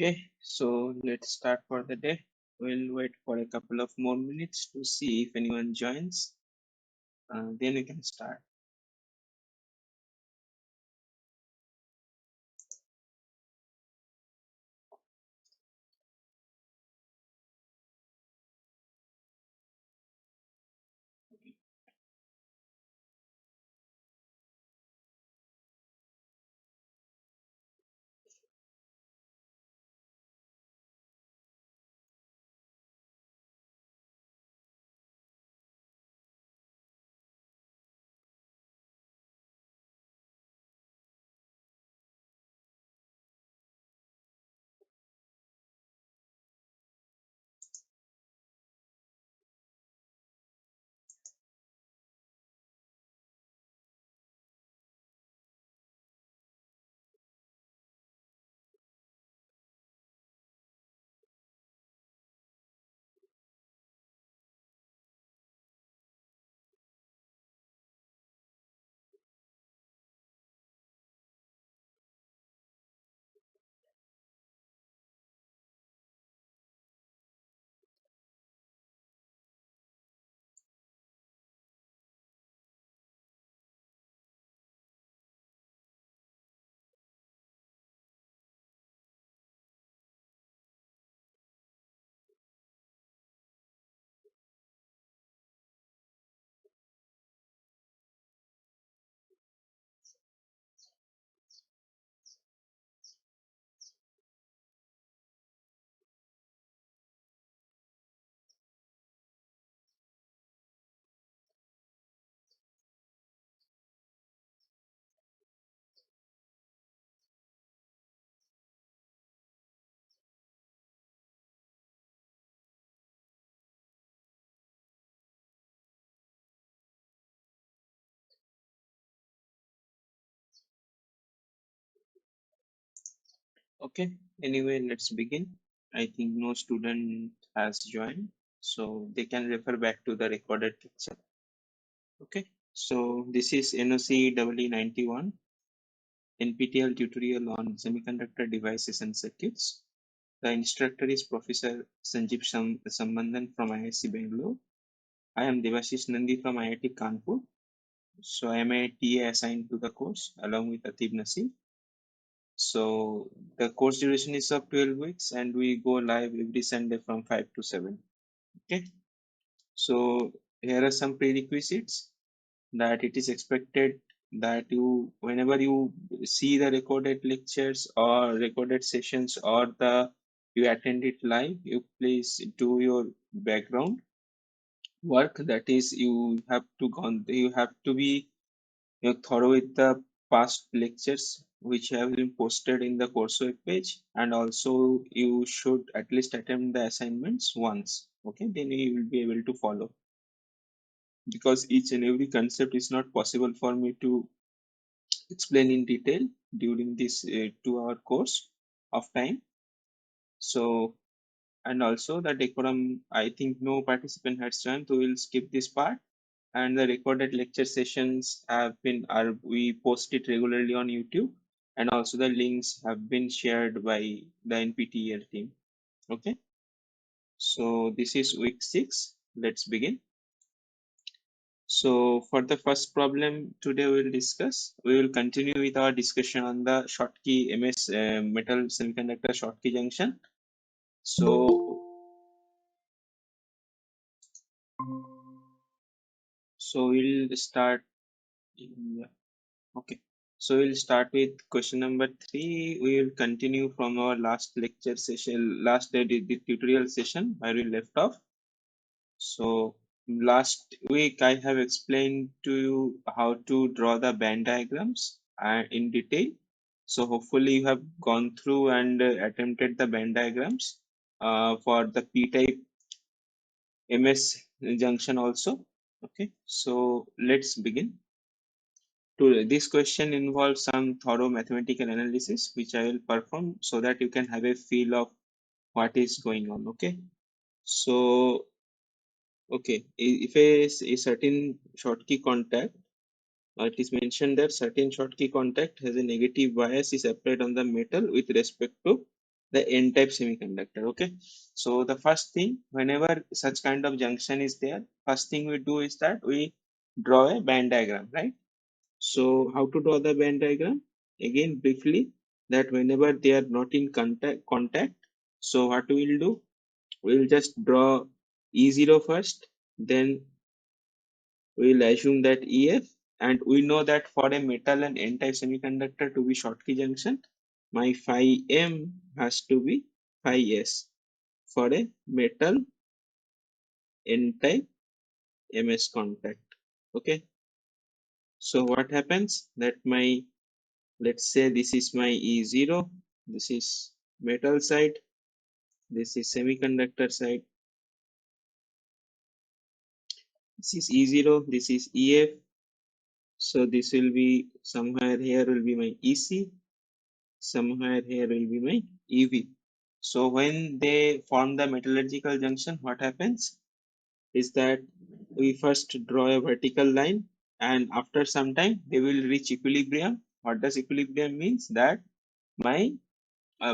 Okay, so let's start for the day. We'll wait for a couple of more minutes to see if anyone joins. Then we can start. Okay, anyway, let's begin. I think no student has joined, so they can refer back to the recorded lecture. Okay, so this is NOC EE-91 NPTEL tutorial on semiconductor devices and circuits. The instructor is Professor Sanjeev Sambandhan from IIT Bangalore. I am Debashish Nandi from IIT Kanpur. So I am a TA assigned to the course along with Atib Nasir. So the course duration is of 12 weeks and we go live every Sunday from 5 to 7. Okay. So here are some prerequisites that it is expected that you, whenever you see the recorded lectures or recorded sessions or you attend it live, you please do your background work. That is, you have to be thorough with the past lectures which have been posted in the course web page, and also you should at least attempt the assignments once. Okay, then you will be able to follow, because each and every concept is not possible for me to explain in detail during this 2-hour course of time. So, and also the decorum, I think no participant has joined, so we'll skip this part. And the recorded lecture sessions are we post it regularly on YouTube, and also the links have been shared by the NPTEL team. Okay, so this is week 6. Let's begin. So for the first problem today we will continue with our discussion on the Schottky MS metal semiconductor Schottky junction. So we'll start. Yeah. Okay. So we'll start with question number 3. We will continue from our last lecture session, last the tutorial session where we left off. So last week I have explained to you how to draw the band diagrams in detail. So hopefully you have gone through and attempted the band diagrams for the P-type MS junction also. Okay, so let's begin. This question involves some thorough mathematical analysis, which I will perform so that you can have a feel of what is going on. Okay. So, okay, if a certain Schottky contact, it is mentioned that certain Schottky contact has a negative bias is applied on the metal with respect to the n-type semiconductor. Okay, so the first thing, whenever such kind of junction is there, first thing we do is that we draw a band diagram, right? So how to draw the band diagram? Again, briefly, that whenever they are not in contact, so what we will do? We will just draw E0 first, then we will assume that EF, and we know that for a metal and n-type semiconductor to be Schottky junction, my phi M has to be phi S for a metal n-type MS contact. Okay, so what happens that my, let's say this is my E0, this is metal side, this is semiconductor side, this is E0, this is EF, so this will be somewhere here will be my EC, somewhere here will be my EV. So when they form the metallurgical junction, what happens is that we first draw a vertical line, and after some time they will reach equilibrium. What does equilibrium means? That my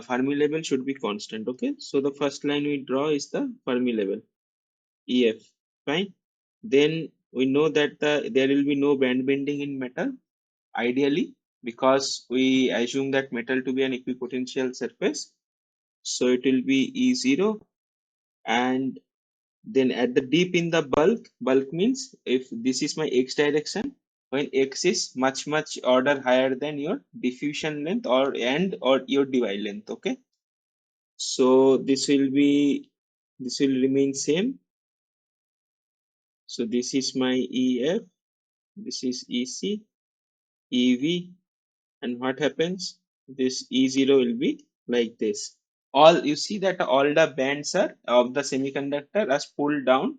Fermi level should be constant. Okay, so the first line we draw is the Fermi level, EF. Fine. Then we know that there will be no band bending in metal, ideally, because we assume that metal to be an equipotential surface. So it will be E0, and then at the deep in the bulk means if this is my x direction, when x is much order higher than your diffusion length or your divide length. Okay, so this will remain same. So this is my EF, this is EC, EV, and what happens? This E0 will be like this. All you see that all the bands are of the semiconductor as pulled down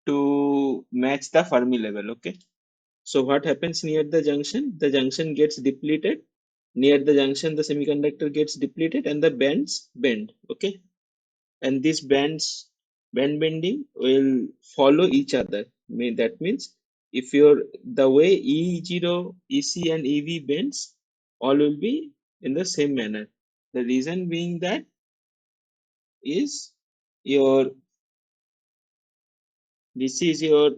to match the Fermi level. Okay. So what happens near the junction? The junction gets depleted. Near the junction, the semiconductor gets depleted and the bands bend. Okay. And these band bending will follow each other. That means if the way E0, EC and EV bends, all will be in the same manner. The reason being that is your, this is your,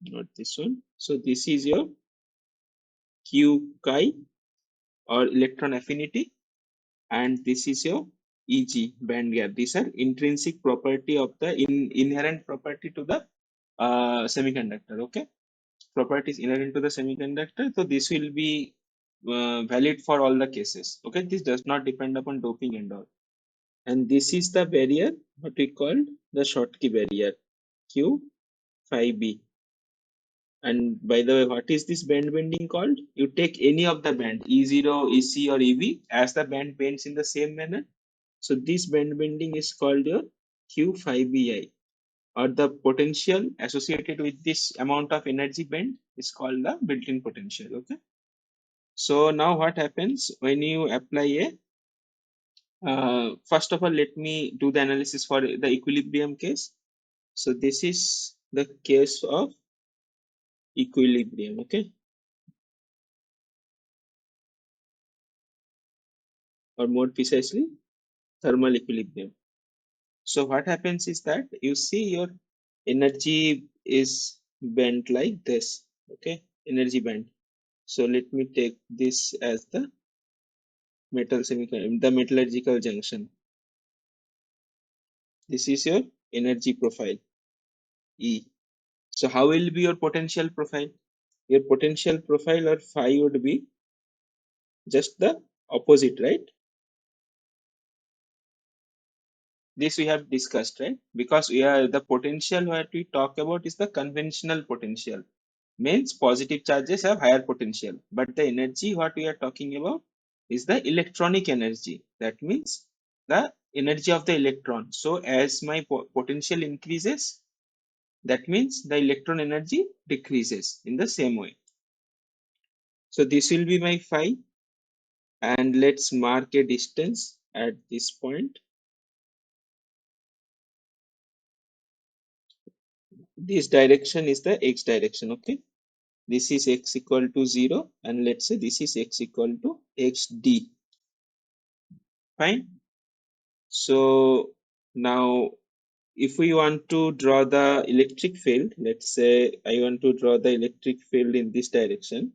not this one. So this is your Q chi or electron affinity, and this is your EG band gap. These are intrinsic property of the inherent property to the semiconductor. Okay, properties inherent to the semiconductor. So this will be valid for all the cases. Okay, this does not depend upon doping and all. And this is the barrier, what we called the Schottky barrier, Q phi B. And by the way, what is this band bending called? You take any of the band, E0, EC, or EV, as the band bends in the same manner. So this band bending is called your Q phi Bi, or the potential associated with this amount of energy bend is called the built-in potential. Okay. So now what happens when you apply first of all, let me do the analysis for the equilibrium case. So this is the case of equilibrium. Okay. Or more precisely, thermal equilibrium. So what happens is that you see your energy is bent like this. Okay, energy band. So let me take this as the the metallurgical junction. This is your energy profile, E. So how will be your potential profile? Your potential profile or phi would be just the opposite, right? This we have discussed, right? Because we are the potential what we talk about is the conventional potential. Means positive charges have higher potential, but the energy what we are talking about is the electronic energy. That means the energy of the electron. So as my potential increases, that means the electron energy decreases in the same way. So this will be my phi, and let's mark a distance at this point. This direction is the x direction. Okay, this is x equal to 0, and let's say this is x equal to xd. Fine. So now if we want to draw the electric field, let's say I want to draw the electric field in this direction.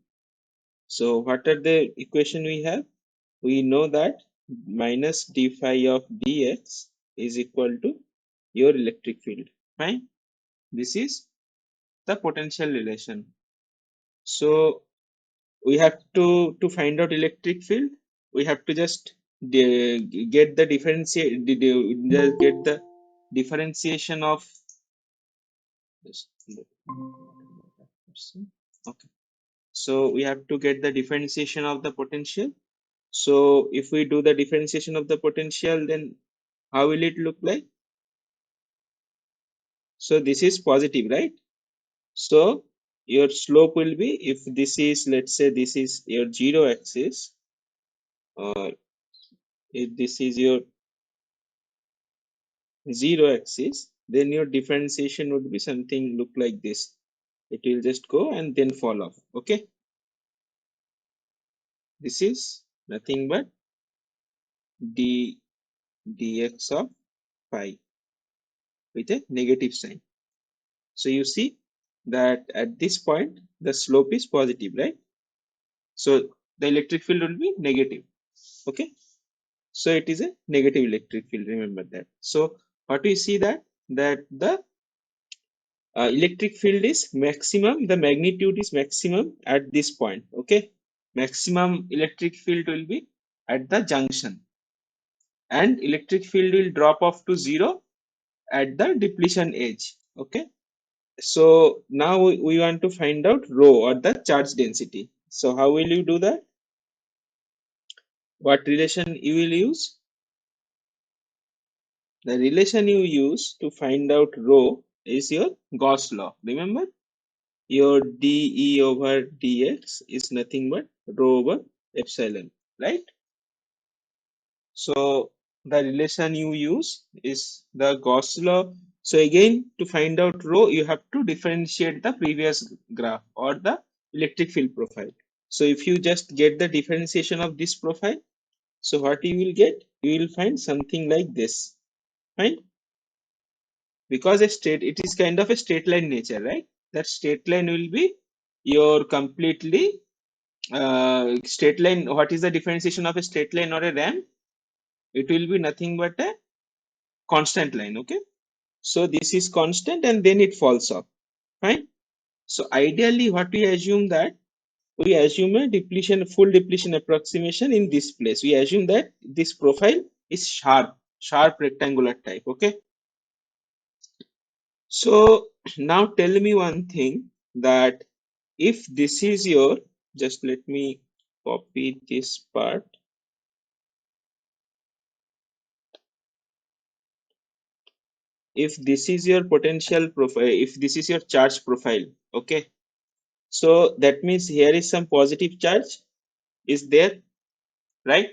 So what are the equation we have? We know that minus d phi of dx is equal to your electric field. Fine. This is the potential relation. So we have to find out electric field. We have to just get the differentiation of this. Okay. So we have to get the differentiation of the potential. So if we do the differentiation of the potential, then how will it look like? So this is positive, right? So your slope will be, if this is, let's say this is your zero axis, or if this is your zero axis, then your differentiation would be something look like this. It will just go and then fall off. Okay. This is nothing but dx of phi with a negative sign. So you see that at this point the slope is positive, right? So the electric field will be negative. Okay. So it is a negative electric field, remember that. So what we see that the electric field is maximum, the magnitude is maximum at this point. Okay. Maximum electric field will be at the junction, and electric field will drop off to zero at the depletion edge. Okay. So now we want to find out rho, or the charge density. So how will you do that? What relation you will use? The relation you use to find out rho is your Gauss law. Remember, your dE over dx is nothing but rho over epsilon, right? So the relation you use is the Gauss law. So again, to find out rho, you have to differentiate the previous graph, or the electric field profile. So if you just get the differentiation of this profile, so what you will get? You will find something like this. Fine. Because it is kind of a straight line nature, right? That straight line will be your completely straight line. What is the differentiation of a straight line or a ramp? It will be nothing but a constant line. Okay. So this is constant, and then it falls off. Fine. So ideally what we assume, that we assume a full depletion approximation in this place. We assume that this profile is sharp rectangular type. Okay. So now tell me one thing, that if this is your, just let me copy this part. If this is your potential profile, if this is your charge profile, okay, so that means here is some positive charge is there, right?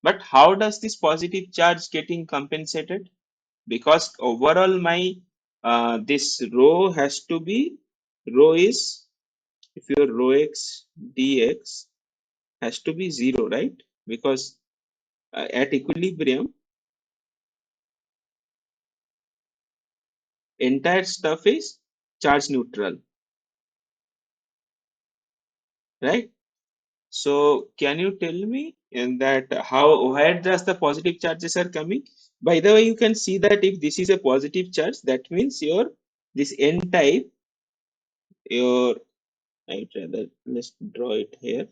But how does this positive charge getting compensated? Because overall my this rho has to be, rho is, if your rho x dx has to be 0, right? Because at equilibrium entire stuff is charge neutral, right? So can you tell me in that how, where does the positive charges are coming? By the way, you can see that if this is a positive charge, that means your this n type, your, I'd rather, let's draw it here.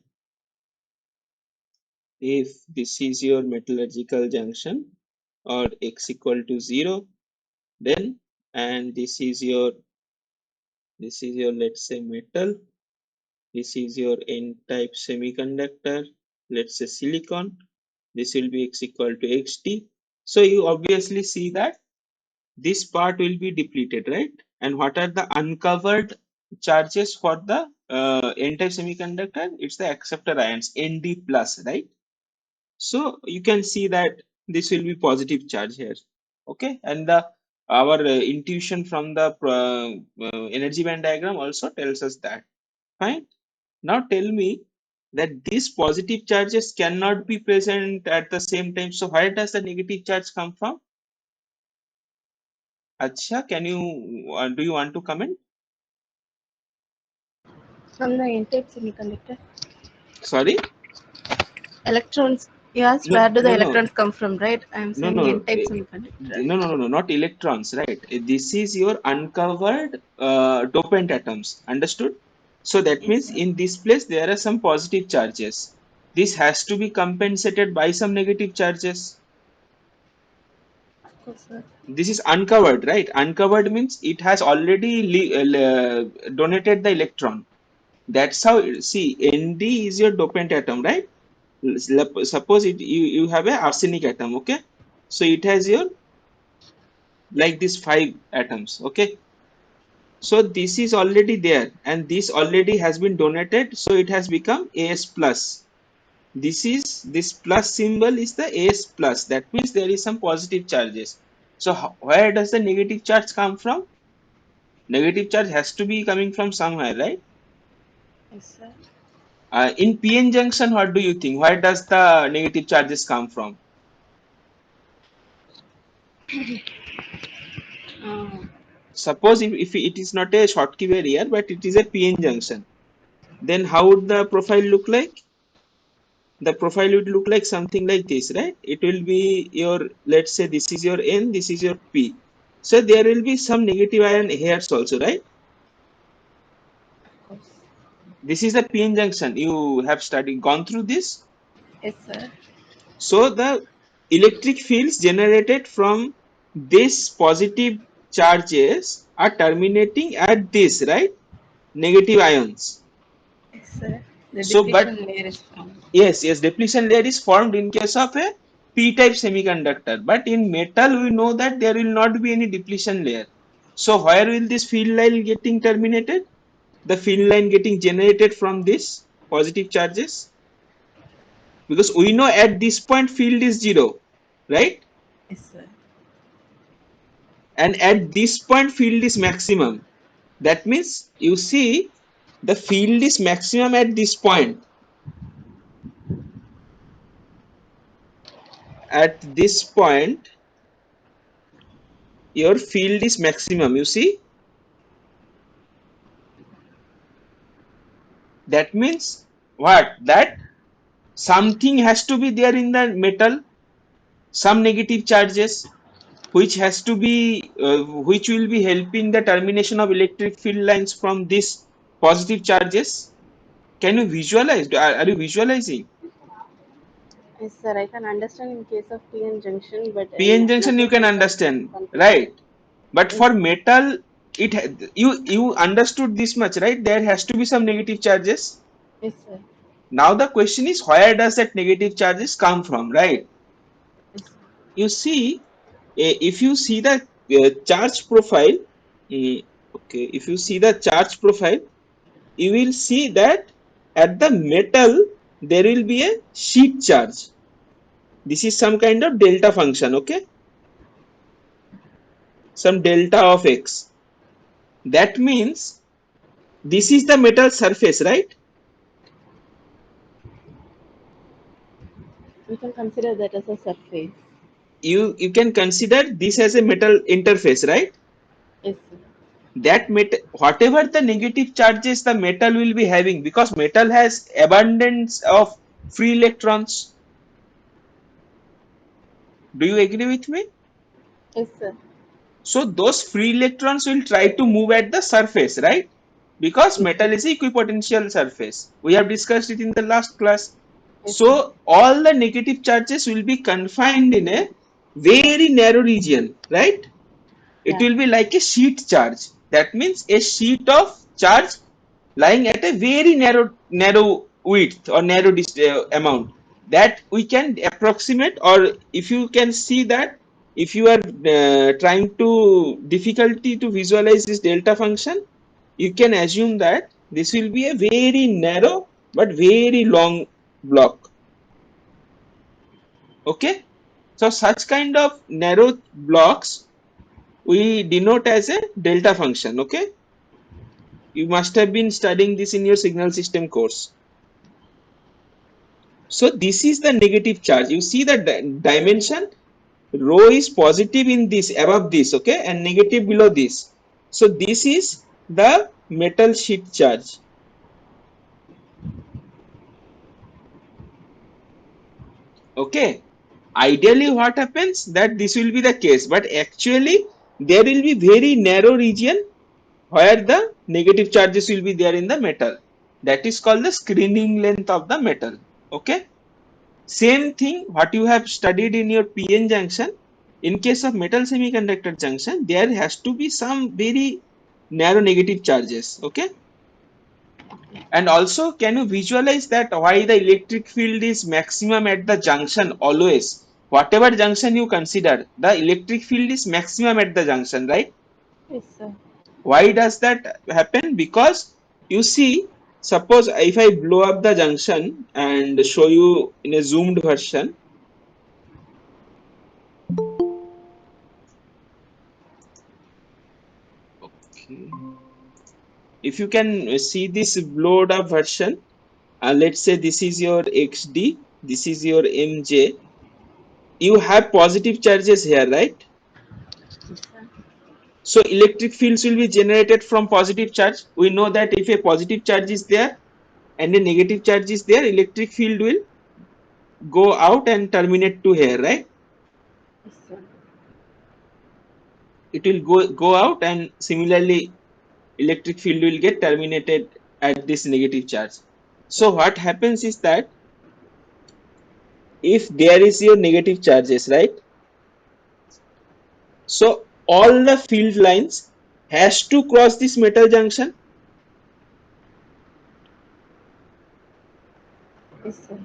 If this is your metallurgical junction, or x equal to 0, then, and this is your let's say metal, this is your n-type semiconductor, let's say silicon, this will be x equal to xt. So you obviously see that this part will be depleted, right? And what are the uncovered charges for the n-type semiconductor? It's the acceptor ions, Nd plus, right? So you can see that this will be positive charge here. Okay. And the our intuition from the energy band diagram also tells us that. Fine. Now tell me, that these positive charges cannot be present at the same time. So where does the negative charge come from? Acha, can you do you want to comment? From the N-type semiconductor. Sorry? Electrons. Yes, No, where do the no, no, electrons come from, right? I am no, saying no, N-type semiconductor. no, not electrons, right? This is your uncovered dopant atoms. Understood? So that Yes, means sir. in this place there are some positive charges. This has to be compensated by some negative charges. Of course, sir. This is uncovered, right? Uncovered means it has already donated the electron. That's how, see, Nd is your dopant atom, right? Suppose you have a arsenic atom, okay? So it has your, like this 5 atoms, okay? So this is already there and this already has been donated. So it has become As plus. This plus symbol is the As plus. That means there is some positive charges. So where does the negative charge come from? Negative charge has to be coming from somewhere, right? Yes, sir. In PN junction, what do you think? Where does the negative charges come from? Uh, Suppose if it is not a Schottky barrier, but it is a PN junction, then how would the profile look like? The profile would look like something like this, right? It will be your, let's say this is your N, this is your P. So there will be some negative ion hairs also, right? of course. This is the PN junction. You have gone through this. Yes, sir. So the electric fields generated from this positive charges are terminating at this, right? Negative ions. Yes, sir. The So, but depletion layer is formed. yes, depletion layer is formed in case of a p-type semiconductor. But in metal, we know that there will not be any depletion layer. So, where will this field line getting terminated? The field line getting generated from this positive charges? Because we know at this point field is 0, right? Yes, sir. And at this point field is maximum. That means you see the field is maximum at this point. At this point your field is maximum, you see. That means what? That something has to be there in the metal, some negative charges, which has to be which will be helping the termination of electric field lines from this positive charges. Can you visualize? Are you visualizing? Yes, sir. I can understand in case of PN junction, but in PN junction another you can case, I'm understand, confused. right? But Yes, for sir. metal, you understood this much, right? There has to be some negative charges. Yes, sir. Now the question is, where does that negative charges come from, right? Yes, sir. You see, if you see the charge profile, okay, if you see the charge profile, you will see that at the metal there will be a sheet charge. This is some kind of delta function, okay? Some delta of x. That means this is the metal surface, right? We can consider that as a surface. You can consider this as a metal interface, right? Yes, sir. That metal, whatever the negative charges the metal will be having, because metal has abundance of free electrons. Do you agree with me? Yes, sir. So those free electrons will try to move at the surface, right? Because Yes, sir. metal is equipotential surface. We have discussed it in the last class. Yes, sir. So all the negative charges will be confined in a very narrow region, right? It Yeah. will be like a sheet charge. That means a sheet of charge lying at a very narrow width or narrow amount, that we can approximate. Or if you can see that, if you are trying to difficulty to visualize this delta function, you can assume that this will be a very narrow but very long block. Okay, so such kind of narrow blocks we denote as a delta function. Okay, you must have been studying this in your signal system course. So this is the negative charge. You see the dimension, rho is positive in this, above this, okay, and negative below this. So this is the metal sheet charge. Okay, ideally what happens that this will be the case, but actually there will be very narrow region where the negative charges will be there in the metal. That is called the screening length of the metal. Okay, same thing what you have studied in your PN junction. In case of metal semiconductor junction, there has to be some very narrow negative charges. Okay, and also can you visualize that why the electric field is maximum at the junction always? Whatever junction you consider, the electric field is maximum at the junction, right? Yes, sir. Why does that happen? Because you see, suppose if I blow up the junction and show you in a zoomed version. Okay. If you can see this blowed up version, let's say this is your XD, this is your MJ. You have positive charges here, right? Yes, sir. So electric fields will be generated from positive charge. We know that if a positive charge is there and a negative charge is there, electric field will go out and terminate to here, right? Yes, sir. It will go out, and similarly electric field will get terminated at this negative charge. So what happens is that if there is your negative charges, right? So all the field lines has to cross this metal junction. Yes, sir.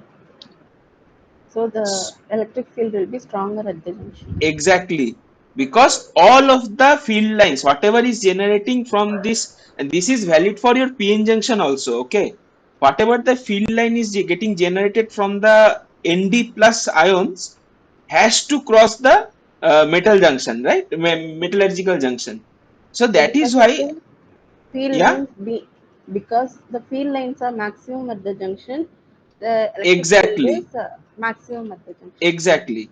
So the electric field will be stronger at the junction. Exactly, because all of the field lines, whatever is generating from this, and this is valid for your PN junction also, okay? Whatever the field line is getting generated from the ND plus ions has to cross the metal junction, right? Metallurgical junction. So So that is because of why, the field yeah, lines be because the field lines are maximum at the junction, the electric field exactly, is maximum at the junction. exactly.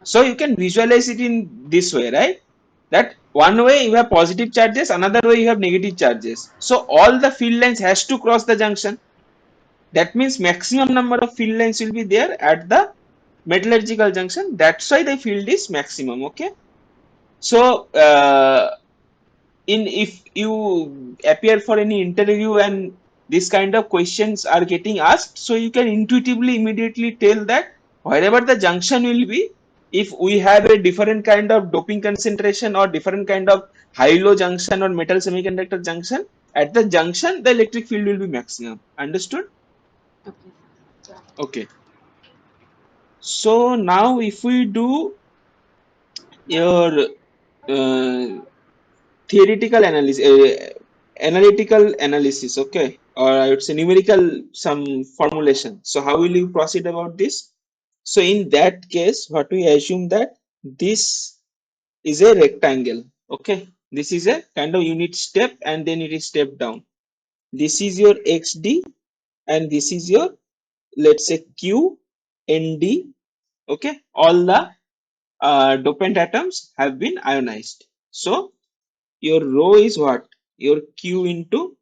So you can visualize it in this way, right? That one way you have positive charges, another way you have negative charges. So all the field lines has to cross the junction. That means maximum number of field lines will be there at the metallurgical junction. That's why the field is maximum. Okay. So in if you appear for any interview and this kind of questions are getting asked, so you can intuitively immediately tell that wherever the junction will be, if we have a different kind of doping concentration or different kind of high low junction or metal semiconductor junction, at the junction the electric field will be maximum. Understood? Okay. Yeah. Okay, so now if we do your uh, theoretical analysis, analytical analysis, okay, or I would say numerical some formulation. So how will you proceed about this? So in that case, what we assume that this is a rectangle, okay, this is a kind of unit step and then it is step down. This is your XD and this is your, let's say, Q ND. Okay, all the dopant atoms have been ionized. So your rho is what? Your Q into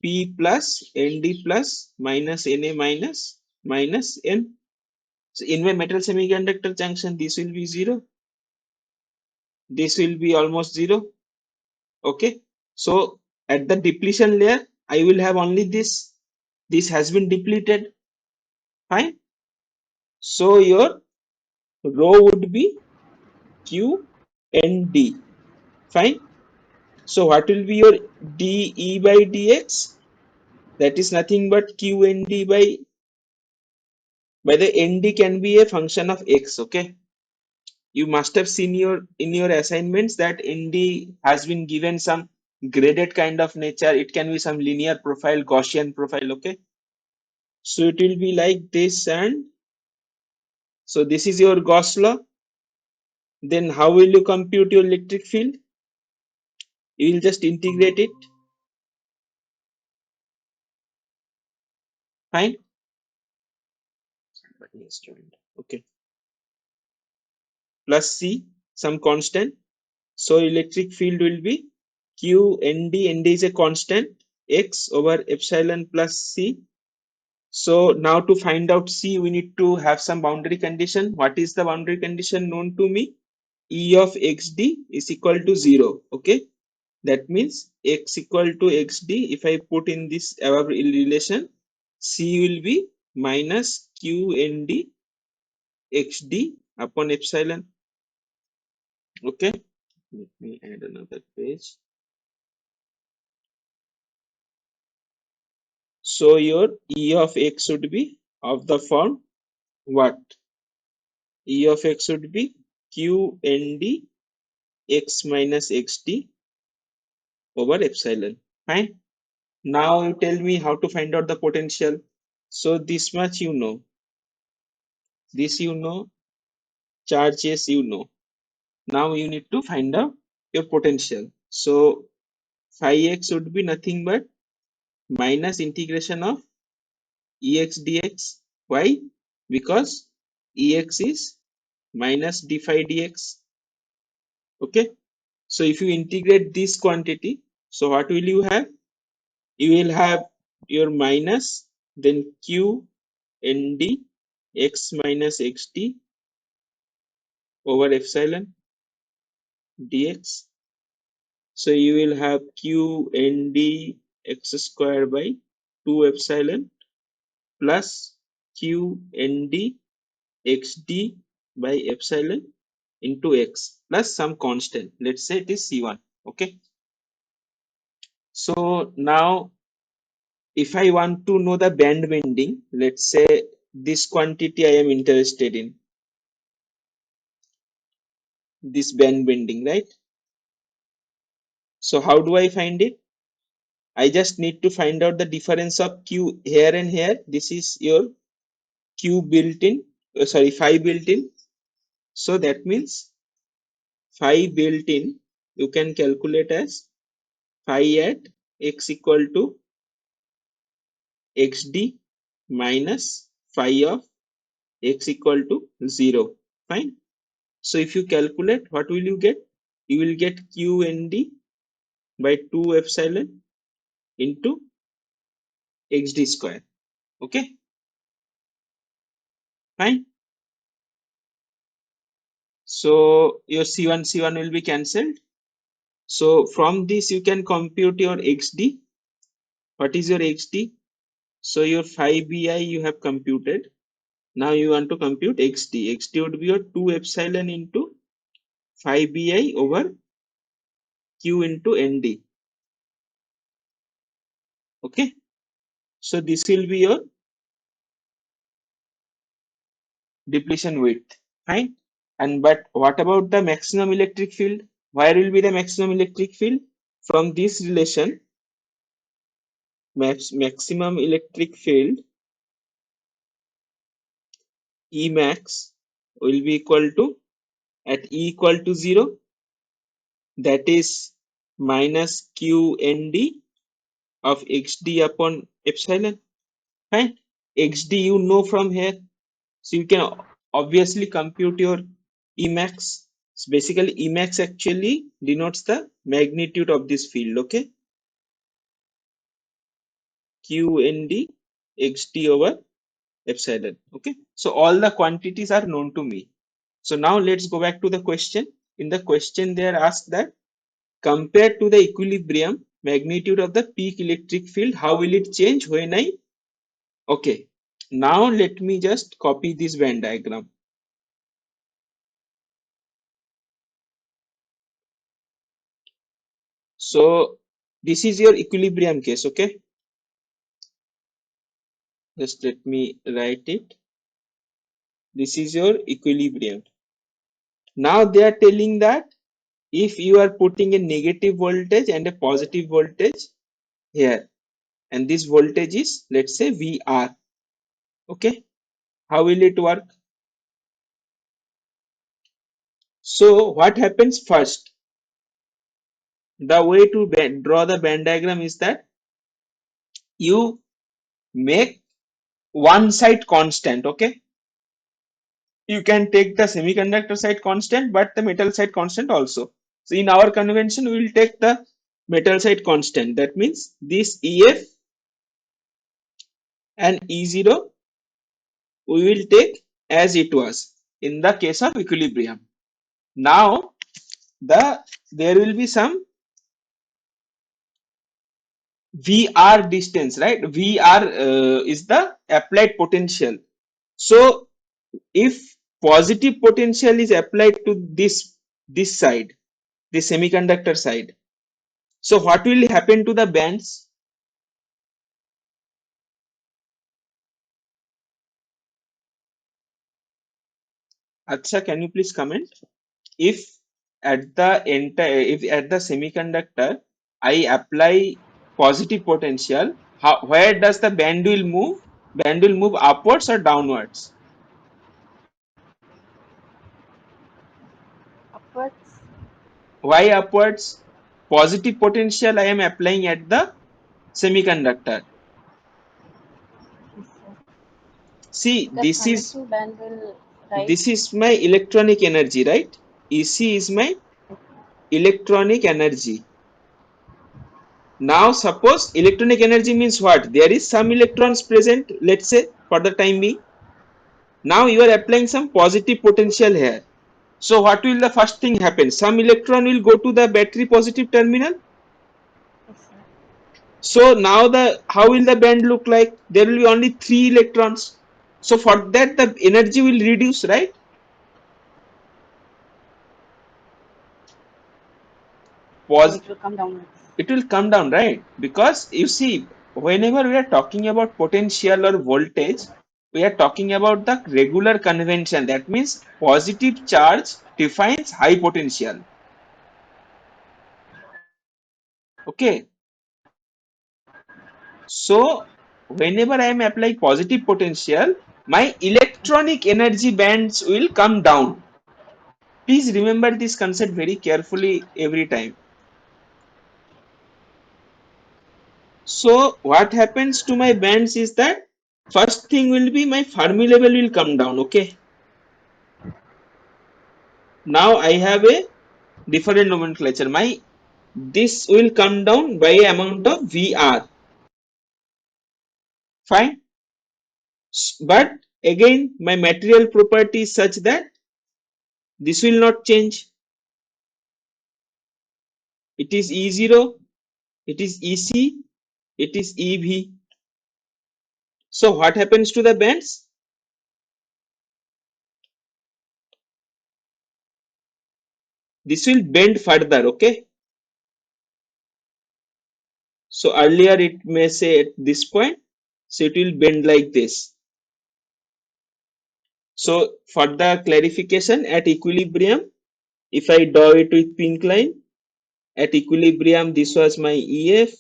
P plus ND plus minus Na minus N. So in my metal semiconductor junction, this will be 0. This will be almost 0. Okay. So at the depletion layer, I will have only this. This has been depleted. Fine. So your rho would be Q N D. Fine. So what will be your dE by dx? That is nothing but QND by the ND can be a function of x. Okay, you must have seen your in your assignments that ND has been given some graded kind of nature. It can be some linear profile, Gaussian profile. Okay, so it will be like this, and so this is your Gauss law. Then how will you compute your electric field? You will just integrate it. Fine. Yes, joined. Okay. Plus C, some constant. So electric field will be Q ND. ND is a constant. X over epsilon plus C. So now to find out C, we need to have some boundary condition. What is the boundary condition known to me? E of xd is equal to 0. Okay. That means x equal to xd. If I put in this above relation, C will be minus Q ND xd upon epsilon. Okay. Let me add another page. So your E of x should be of the form what? E of x should be Q ND x minus xd over epsilon. Fine. Now you tell me how to find out the potential. So this much you know. This you know. Charges you know. Now you need to find out your potential. So phi x would be nothing but minus integration of ex dx. Why? Because ex is minus d phi dx. Okay. So if you integrate this quantity, so what will you have? You will have your minus, then q nd x minus xt over epsilon dx. So you will have q nd x square by 2 epsilon plus q nd xd by epsilon into x plus some constant. Let's say it is c1. Okay. So now if I want to know the band bending, let's say this quantity I am interested in, this band bending, right? So how do I find it? I just need to find out the difference of Q here and here. This is your Q built in, sorry, phi built in. So that means phi built in, you can calculate as phi at x equal to xd minus phi of x equal to 0. Fine. So if you calculate, what will you get? You will get qnd by 2 epsilon into xd square. Okay, fine. So your C1 will be cancelled. So from this you can compute your xd. What is your xd? So your phi bi you have computed. Now you want to compute xd. Xd would be your 2 epsilon into phi bi over q into nd. Okay. So this will be your depletion width. Fine. And but what about the maximum electric field? Where will be the maximum electric field? From this relation, maximum electric field E max will be equal to at E equal to 0, that is minus q nd of xd upon epsilon. Fine. Xd you know from here, so you can obviously compute your Emax. So basically Emax actually denotes the magnitude of this field. Okay, qnd xd over epsilon. Okay, so all the quantities are known to me. So now let's go back to the question. In the question they are asked that compared to the equilibrium magnitude of the peak electric field, how will it change when I, okay, now let me just copy this Venn diagram. So this is your equilibrium case. Okay, just let me write it. This is your equilibrium. Now they are telling that if you are putting a negative voltage and a positive voltage here, and this voltage is, let's say, VR. Okay, how will it work? So what happens first? The way to draw the Venn diagram is that you make one side constant. Okay, you can take the semiconductor side constant but the metal side constant also. So in our convention we will take the metal side constant. That means this EF and E0 we will take as it was in the case of equilibrium. Now there will be some VR distance, right? VR is the applied potential. So if positive potential is applied to this side, the semiconductor side, so what will happen to the bands? Acha, can you please comment? If at the entire, if at the semiconductor I apply positive potential, where does the band will move? Band will move upwards or downwards? Upwards. Why upwards? Positive potential I am applying at the semiconductor. Yes, sir. See, Because conducting band will rise. this is my electronic energy, right? EC is my electronic energy. Now suppose electronic energy means what? There is some electrons present, let's say for the time being. Now you are applying some positive potential here. So what will the first thing happen? Some electron will go to the battery positive terminal. Yes, sir. So now how will the band look like? There will be only 3 electrons. So for that the energy will reduce, right? So Pos it will come downwards. it will come down, right? Because you see, whenever we are talking about potential or voltage, we are talking about the regular convention. That means positive charge defines high potential. Okay. So whenever I am applying positive potential, my electronic energy bands will come down. Please remember this concept very carefully every time. So what happens to my bands is that first thing will be my Fermi level will come down. Okay. Now I have a different nomenclature. This will come down by amount of VR. Fine. But again, my material property is such that this will not change. It is E0, it is EC, it is EV. So what happens to the bands? This will bend further, okay? So earlier it may say at this point, so it will bend like this. So for the clarification, at equilibrium, if I draw it with pink line, at equilibrium, this was my EF,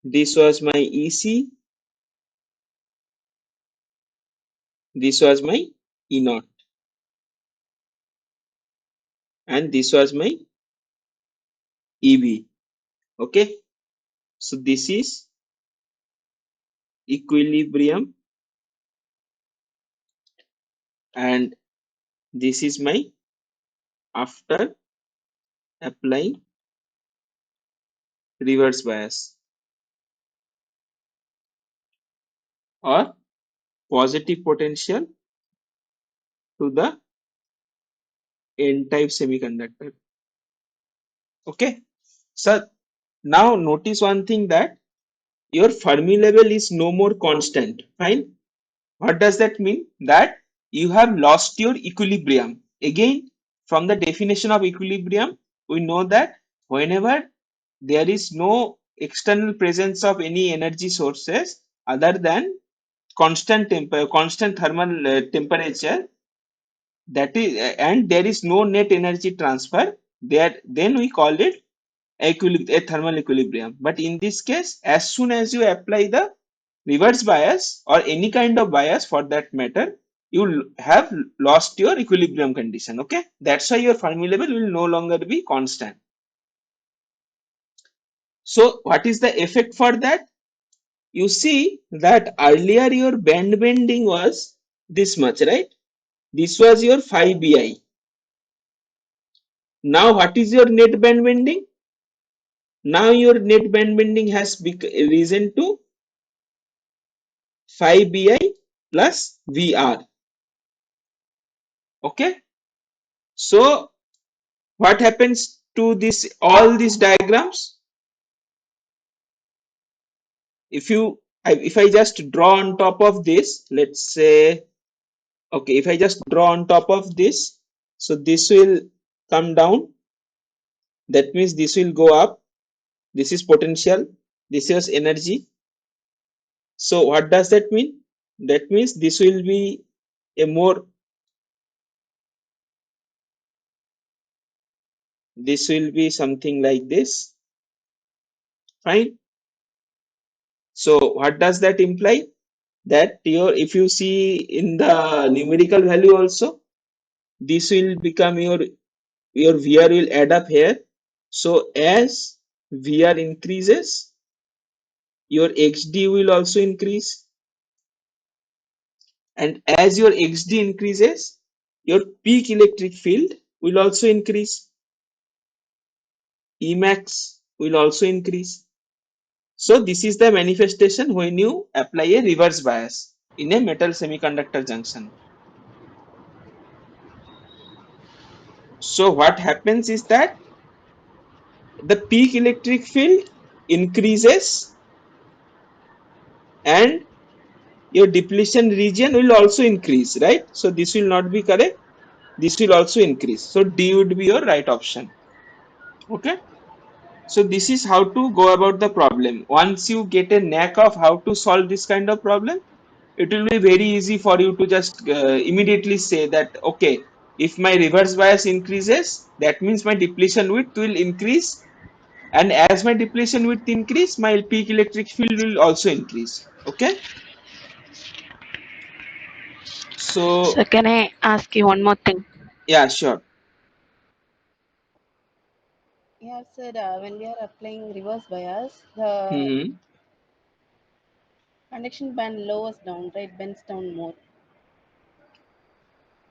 this was my EC, this was my E0, and this was my EV. Okay, so this is equilibrium, and this is my after applying reverse bias or positive potential to the N-type semiconductor. Okay, so now notice one thing, that your Fermi level is no more constant. Fine. What does that mean? That you have lost your equilibrium. Again, from the definition of equilibrium, we know that whenever there is no external presence of any energy sources other than constant thermal temperature, that is, and there is no net energy transfer, there then we call it a thermal equilibrium. But in this case, as soon as you apply the reverse bias or any kind of bias for that matter, you have lost your equilibrium condition. Okay, that's why your Fermi level will no longer be constant. So what is the effect for that? You see that earlier your band bending was this much, right? This was your phi bi. Now what is your net band bending? Now your net band bending has risen to phi bi plus VR. Okay. So what happens to this, all these diagrams? If I just draw on top of this, let's say, okay, if I just draw on top of this, so this will come down. That means this will go up. This is potential. This is energy. So what does that mean? That means this will be a more, this will be something like this. Fine. So what does that imply? That if you see in the numerical value also, this will become your VR will add up here. So as VR increases, your XD will also increase, and as your XD increases, your peak electric field will also increase. Emax will also increase. So this is the manifestation when you apply a reverse bias in a metal semiconductor junction. So what happens is that the peak electric field increases and your depletion region will also increase, right? So this will not be correct. This will also increase. So D would be your right option. Okay. So this is how to go about the problem. Once you get a knack of how to solve this kind of problem, it will be very easy for you to just immediately say that, okay, if my reverse bias increases, that means my depletion width will increase, and as my depletion width increase, my peak electric field will also increase. Okay. So So can I ask you one more thing? yeah, sure. You have said when we are applying reverse bias, the Hmm. conduction band lowers down, right? Bends down more.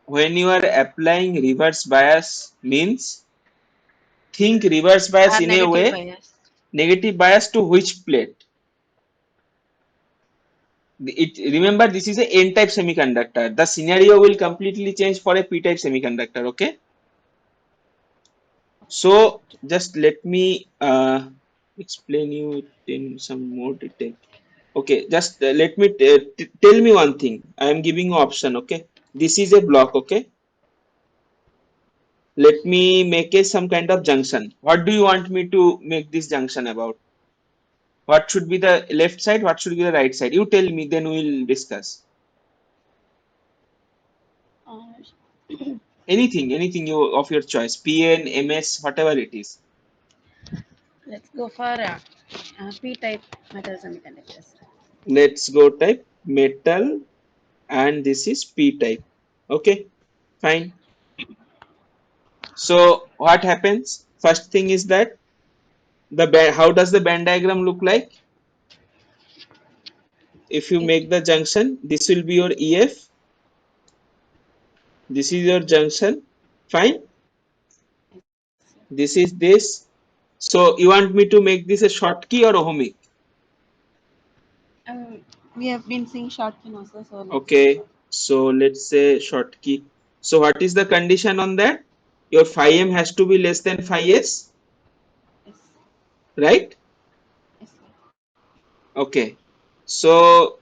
When you are applying reverse bias means, think reverse bias Or in a negative way, bias. negative bias to which plate? Remember, this is a N-type semiconductor. The scenario will completely change for a P-type semiconductor. Okay. So just let me explain you it in some more detail. Okay, just let me tell me one thing. I am giving you option. Okay, this is a block. Okay, let me make a some kind of junction. What do you want me to make this junction about? What should be the left side? What should be the right side? You tell me, then we'll discuss. Uh, Anything you of your choice. PN, MS, whatever it is. let's go for P-type metal semiconductors. Let's go type metal, and this is P type. Okay, fine. So what happens? First thing is that the band, how does the band diagram look like? If you It, make the junction, this will be your EF. This is your junction. Fine. This is this. So you want me to make this a Schottky or ohmic? um, we have been seeing Schottky also, so let's go Okay. for So let's say Schottky. So what is the condition on that? Your phi m has to be less than phi s, yes, right? yes. Okay. So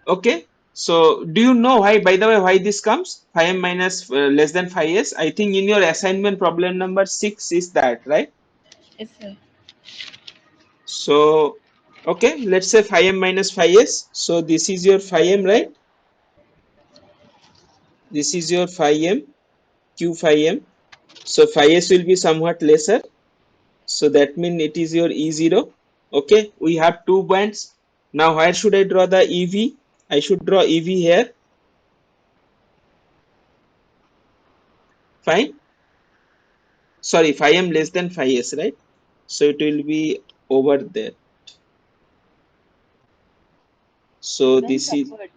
okay. So do you know why, by the way, why this comes? Phi m minus less than phi s. I think in your assignment problem number 6 is that, right? Yes, sir. So okay, let's say phi m minus phi s. So this is your phi m, right? This is your phi m, q phi m. So phi s will be somewhat lesser. So that means it is your E0. Okay, we have two bands. Now where should I draw the EV? I should draw EV here. Fine. Sorry, phi m less than phi s, right? So it will be over there. So Bends this is, upward.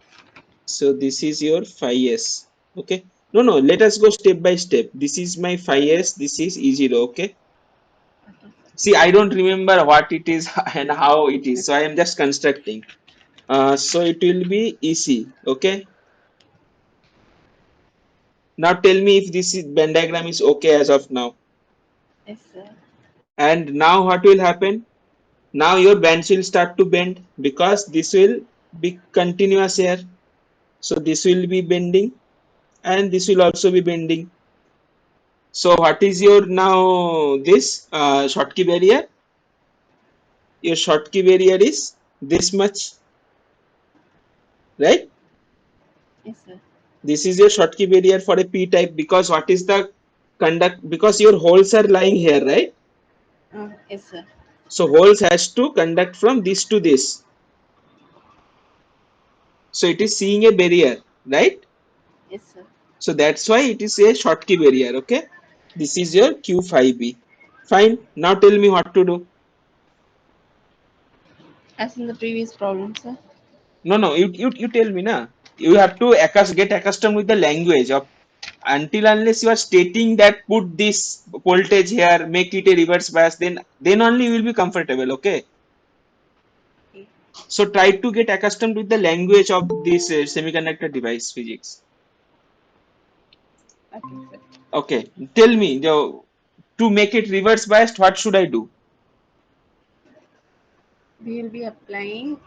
so this is your phi s. Okay. No, let us go step by step. This is my 5s, this is E0. Okay. Okay, See, I don't remember what it is and how it is, so I am just constructing. So it will be EC. Okay. Now tell me if this Venn diagram is okay as of now. yes, sir. And now what will happen? Now your bands will start to bend because this will be continuous here. So this will be bending and this will also be bending. So what is your now this Schottky barrier? Your Schottky barrier is this much, right? Yes, sir. This is your Schottky barrier for a P type because what is the conduct, because your holes are lying here, right? Yes, sir. So holes has to conduct from this to this. So it is seeing a barrier, right? Yes, sir. So that's why it is a Schottky barrier. Okay. This is your Q5B. Fine. Now tell me what to do. As in the previous problem, sir. No. You tell me na. You have to get accustomed with the language of, until unless you are stating that put this voltage here, make it a reverse bias, then only you will be comfortable. Okay. Okay. So try to get accustomed with the language of this semiconductor device physics. Okay, sir. Okay. Tell me to make it reverse biased, what should I do? We will be applying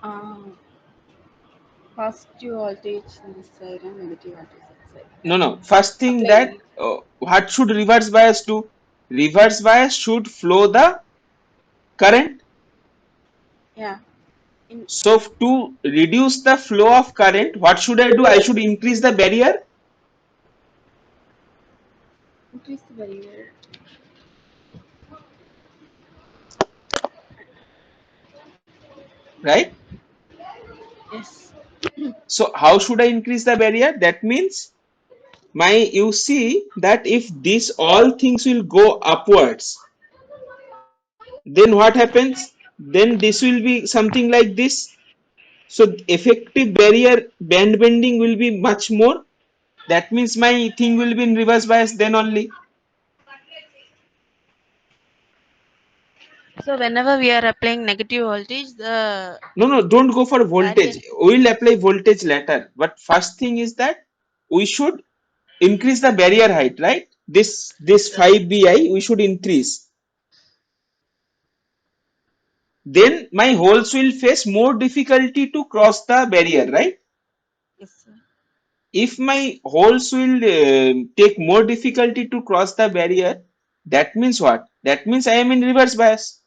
positive voltage on this side and negative voltage on this side. No, Right? no. First thing that Applying. what should reverse bias do? Reverse bias should flow the current. Yeah. In So to reduce the flow of current, what should I do? I should increase the barrier, increase the barrier. right? Yes. So how should I increase the barrier? That means you see that if these all things will go upwards, then what happens? Then this will be something like this. So effective barrier band bending will be much more. That means my thing will be in reverse bias then only. So whenever we are applying negative voltage, the No, don't go for barrier. voltage. We'll apply voltage later. But first thing is that we should increase the barrier height, right? This Yes, sir. 5BI we should increase. Then my holes will face more difficulty to cross the barrier, right? Yes, sir. If my holes will take more difficulty to cross the barrier, that means what? That means I am in reverse bias.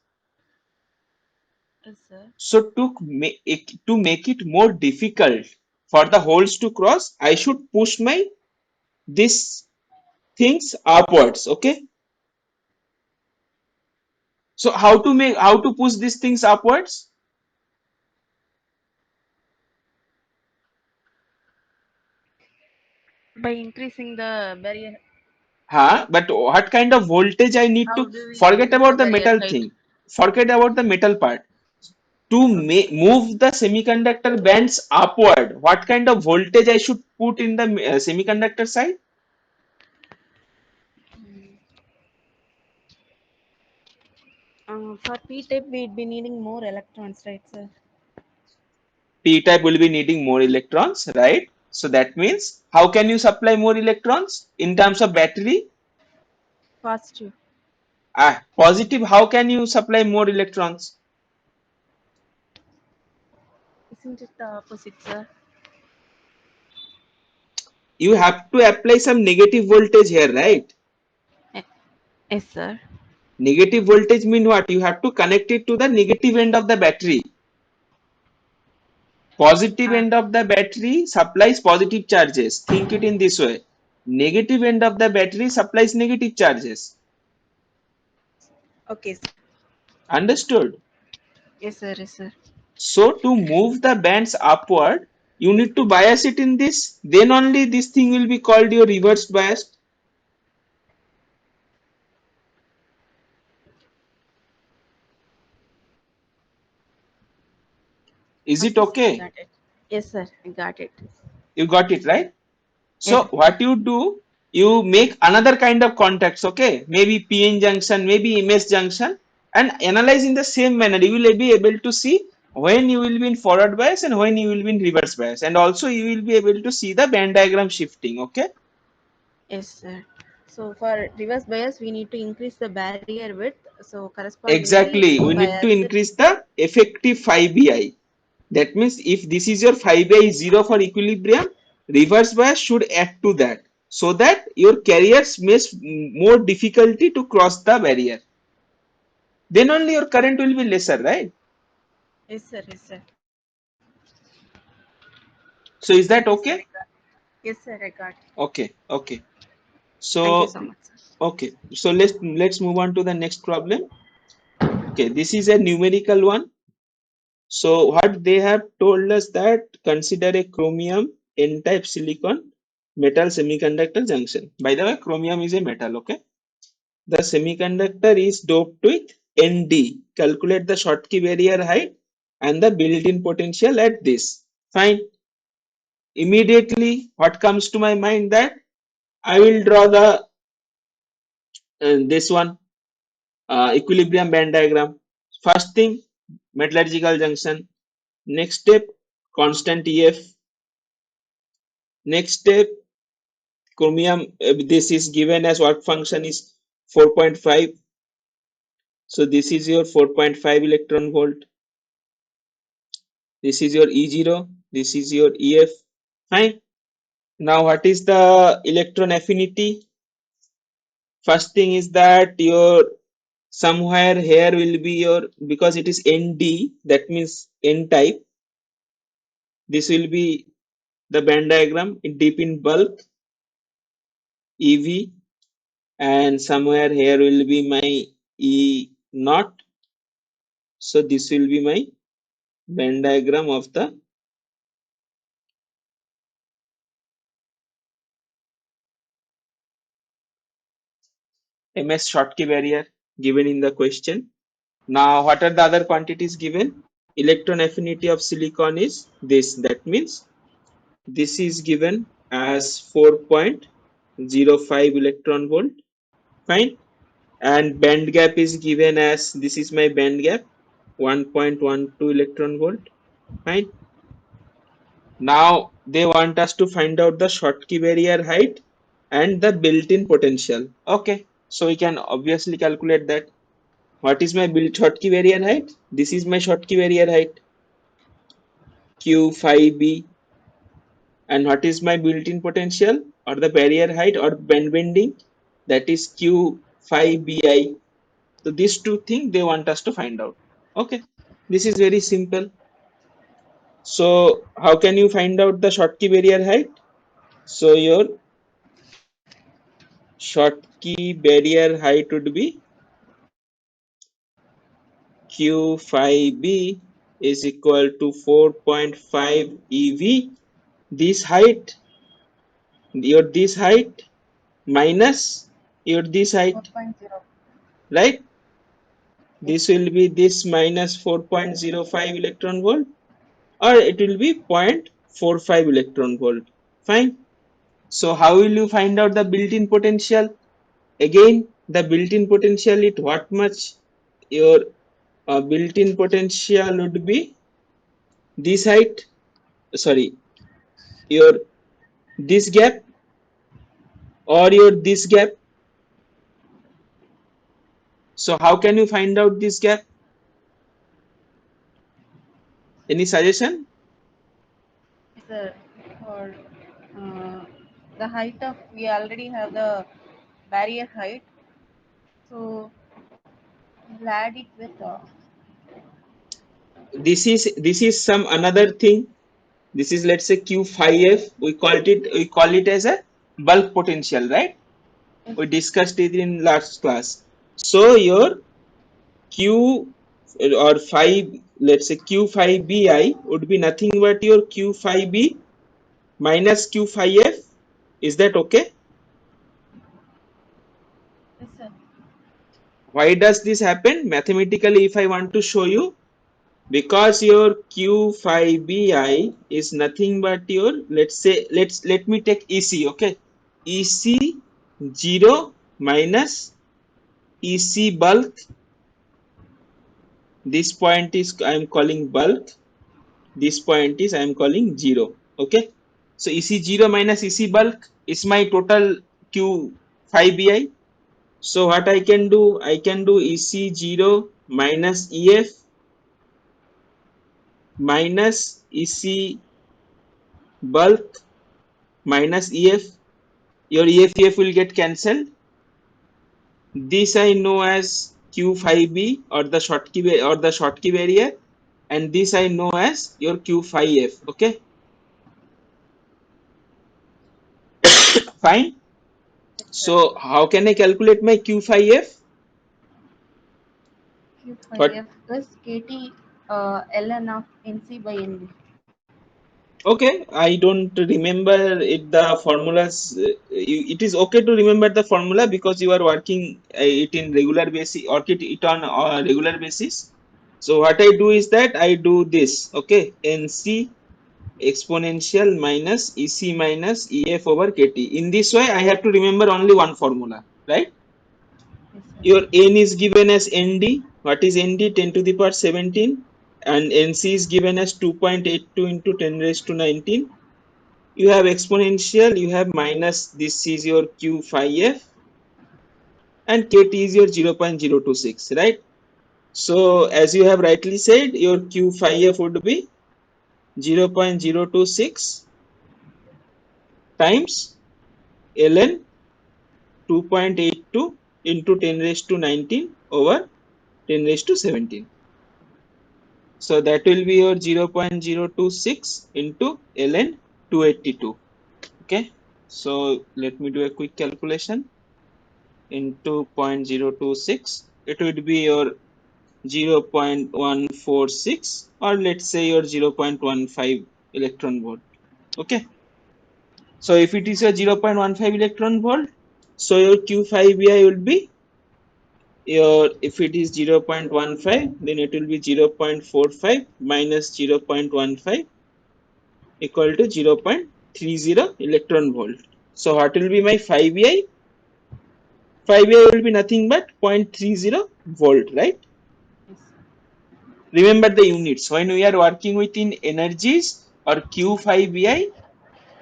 Yes, sir. So to make it more difficult for the holes to cross, I should push my this things upwards. Okay. So how to push these things upwards? By increasing the barrier. But what kind of voltage I need How to do we forget increase the about the barrier metal height? thing. Forget about the metal part. To Okay. move the semiconductor bands upward, what kind of voltage I should put in the semiconductor side? For P type, we'd be needing more electrons, right, sir? P-type will be needing more electrons, right? So that means how can you supply more electrons in terms of battery? Positive. Positive, how can you supply more electrons? Isn't it the opposite, sir? You have to apply some negative voltage here, right? Eh, yes, sir. Negative voltage mean what? You have to connect it to the negative end of the battery. Positive Ah, end of the battery supplies positive charges. Think it in this way. Negative end of the battery supplies negative charges. okay, sir. Understood? Yes, sir. Yes, sir. So to move the bands upward, you need to bias it in this. Then only this thing will be called your reverse bias. Is it Okay, sir. I okay? got it. Yes, sir. I got it. You got it, right? So what you do, you make another kind of contacts, okay? Maybe PN junction, maybe MS junction, and analyze in the same manner. You will be able to see when you will be in forward bias and when you will be in reverse bias. And also you will be able to see the band diagram shifting, okay? Yes, sir. So for reverse bias, we need to increase the barrier width. So correspondingly, Exactly. We need to bias. increase the effective 5BI. That means if this is your 5BI is 0 for equilibrium, reverse bias should add to that so that your carriers makes more difficulty to cross the barrier. Then only your current will be lesser, right? Yes, sir. Yes, sir. So is that Yes, sir. I okay? got. Yes, sir. I got. Okay, okay. Thank you So so much, sir. okay, so let's move on to the next problem. Okay, this is a numerical one. So what they have told us that consider a chromium N-type silicon metal semiconductor junction. By the way, chromium is a metal, okay? The semiconductor is doped with Nd. Calculate the Schottky barrier height and the built-in potential at this. Fine. Immediately, what comes to my mind that I will draw the this one equilibrium band diagram. First thing, metallurgical junction. Next step, constant EF. Next step, chromium. This is given as work function is 4.5. So this is your 4.5 electron volt. This is your E0. This is your EF. Fine. Now, what is the electron affinity? First thing is that your somewhere here will be your, because it is ND, that means N type. This will be the band diagram in deep in bulk, EV, and somewhere here will be my E naught. So this will be my Venn diagram of the MS Schottky barrier given in the question. Now, what are the other quantities given? Electron affinity of silicon is this. That means this is given as 4.05 electron volt. Fine. And band gap is given as, this is my band gap, 1.12 electron volt. Fine. Now they want us to find out the Schottky barrier height and the built-in potential. Okay, so we can obviously calculate that. What is my built Schottky barrier height? This is my Schottky barrier height, Q phi b. And what is my built-in potential or the barrier height or band bending? That is Q phi bi. So these two things they want us to find out. Okay, this is very simple. So how can you find out the Schottky barrier height? So your Schottky barrier height would be Q phi b is equal to 4.5 EV. This height, your this height minus your this height, 4.0. right? Yes, This sir. will be this minus 4.05 electron volt, or it will be 0.45 electron volt. Fine. So how will you find out the built-in potential? Again, the built-in potential is what much? Your built-in potential would be this height, sorry, your this gap or your this gap. So how can you find out this gap? Any suggestion? Yes, sir. For uh, the height of, we already have the barrier height. So we'll add it with. This is some another thing. This is, let's say, Q phi f. We call it as a bulk potential, right? Yes, We discussed it in last class. So your Q or phi, let's say Q phi bi would be nothing but your Q phi b minus Q phi f. Is that okay? yes, sir. Why does this happen? Mathematically, if I want to show you, because your Q5BI is nothing but your, let me take EC, okay? EC 0 minus EC bulk. This point is I am calling bulk. This point is I am calling 0. Okay. So EC 0 minus EC bulk is my total Q5BI. So what I can do? I can do EC 0 minus EF minus EC bulk minus EF. Your EF will get cancelled. This I know as Q5B or the Schottky barrier, and this I know as your Q5F. Okay, fine. Yes, sir. So how can I calculate my Q5F? What? Q5F is KT ln of NC by NB. Okay, I don't remember it. The formulas. It is okay to remember the formula because you are working it in regular basis, or it on a regular basis. So what I do is that I do this. Okay, NC exponential minus EC minus EF over KT. In this way, I have to remember only one formula, right? Yes, Your sir. N is given as ND. What is ND? 10 to the power 17. And NC is given as 2.82 into 10 raised to 19. You have exponential, you have minus, this is your Q5F, and KT is your 0.026, right? So as you have rightly said, your Q5F would be 0.026 times ln 2.82 into 10 raised to 19 over 10 raised to 17. So that will be your 0.026 into ln 282. Okay. So let me do a quick calculation. Into 0.026, it would be your 0.146, or let's say your 0.15 electron volt. Okay. So if it is a 0.15 electron volt, so your Q5BI will be your, if it is 0.15, then it will be 0.45 minus 0.15 equal to 0.30 electron volt. So what will be my 5BI? 5BI will be nothing but 0.30 volt, right? Yes. Remember the units. When we are working within energies or Q5BI,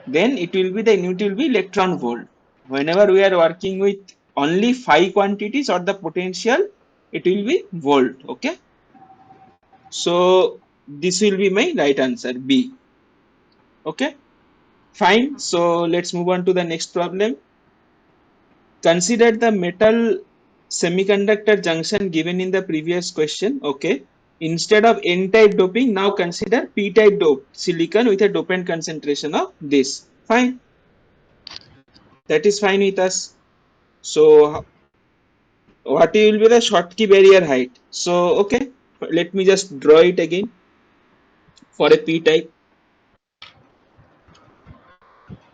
then it will be, the unit will be electron volt. Whenever we are working with only 5 quantities or the potential, it will be volt. Okay. So this will be my right answer, B. Okay. Fine. So let's move on to the next problem. Consider the metal semiconductor junction given in the previous question. Okay. Instead of N-type doping, now consider P-type dope silicon with a dopant concentration of this. Fine. That is fine with us. So what will be the Schottky barrier height? So okay, let me just draw it again for a P-type.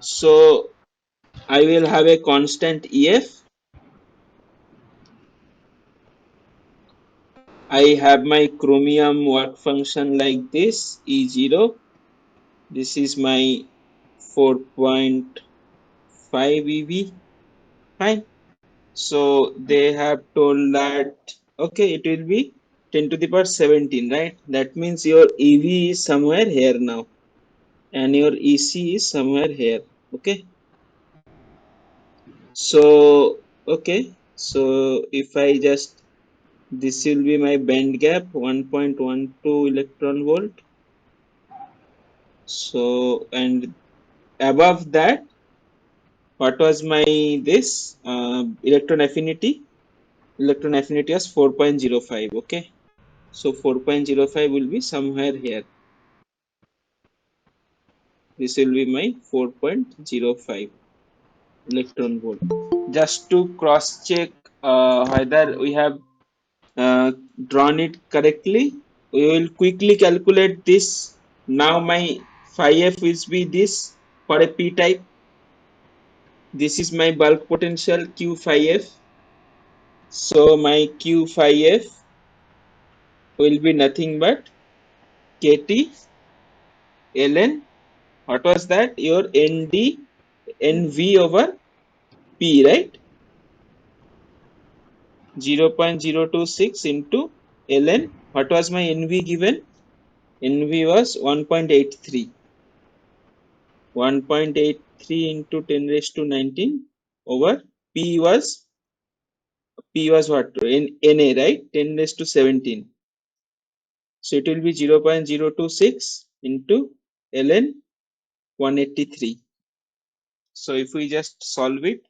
So I will have a constant EF. I have my chromium work function like this, E0. This is my 4.5 EV. Fine. So they have told that, okay, it will be 10 to the power 17, right? That means your EV is somewhere here now, and your EC is somewhere here. Okay. So, okay. So if I just, this will be my band gap 1.12 electron volt. So, and above that, what was my this electron affinity? Electron affinity was 4.05. Okay. So 4.05 will be somewhere here. This will be my 4.05 electron volt. Just to cross check whether we have drawn it correctly, we will quickly calculate this. Now my phi f will be this for a p type. This is my bulk potential q phi f. So my q phi f will be nothing but KT ln, what was that? Your ND NV over P, right? 0.026 into ln. What was my NV given? NV was 1.83. 1.83 into 10 raised to 19 over P was what? NA, right? 10 raised to 17. So it will be 0.026 into ln 183. So if we just solve it,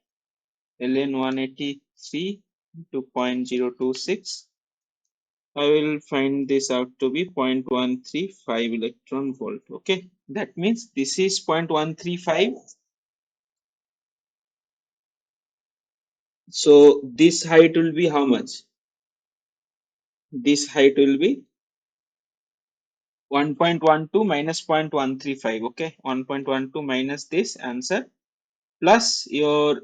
ln 183 to 0.026, I will find this out to be 0.135 electron volt. Okay, that means this is 0.135. So this height will be how much? This height will be 1.12 minus 0.135. Okay, 1.12 minus this answer plus your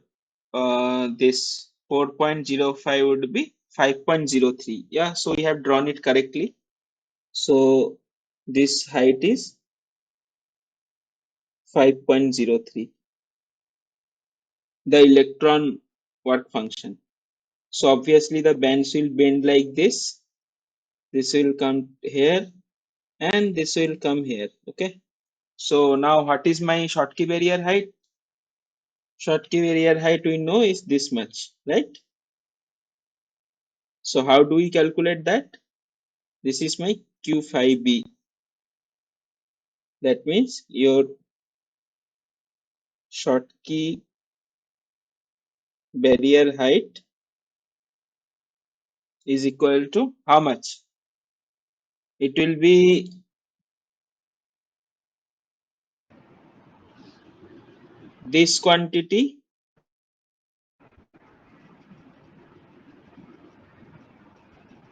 this 4.05 would be 5.03. Yeah, so we have drawn it correctly. So this height is 5.03, the electron work function. So obviously the bands will bend like this. This will come here and this will come here. Okay. So now what is my Schottky barrier height? Schottky barrier height we know is this much, right? So how do we calculate that? This is my Q5B. That means your Schottky barrier height is equal to how much? It will be this quantity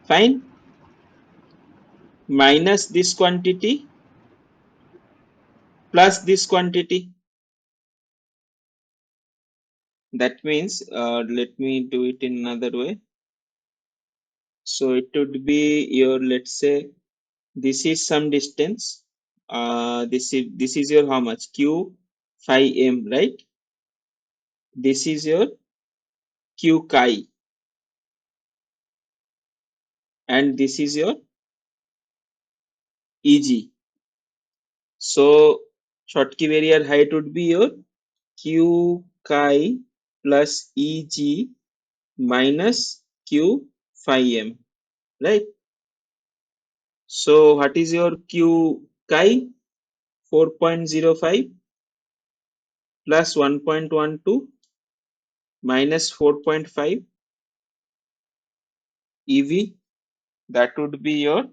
fine minus this quantity plus this quantity. That means let me do it in another way. So it would be your, let's say this is some distance. This is your how much? Q phi m, right? This is your Q chi and this is your EG. So Schottky barrier height would be your Q chi plus EG minus Q phi m, right? So what is your Q chi? 4.05 plus 1.12 minus 4.5 EV. That would be your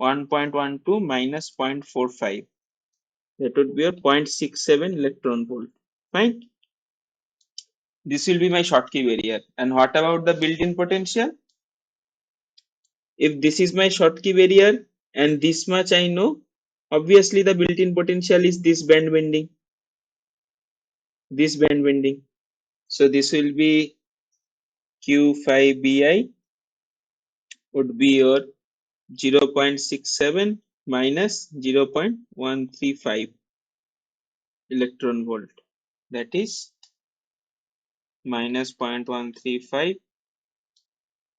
1.12 minus 0.45. That would be your 0.67 electron volt. Fine. This will be my Schottky barrier. And what about the built-in potential? If this is my Schottky barrier and this much I know, obviously the built-in potential is this band bending. This band bending. So this will be Q5Bi would be your 0.67 minus 0.135 electron volt. That is minus 0.135,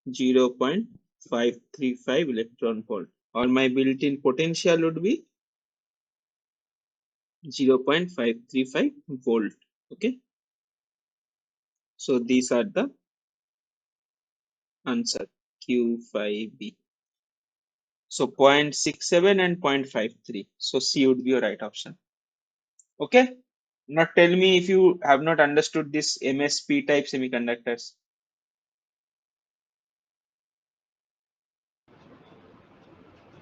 0.535 electron volt. Or my built-in potential would be 0.535 volt. Okay. So these are the answer Q5B. So 0.67 and 0.53. So C would be your right option. Okay. Now tell me if you have not understood this MSP type semiconductors.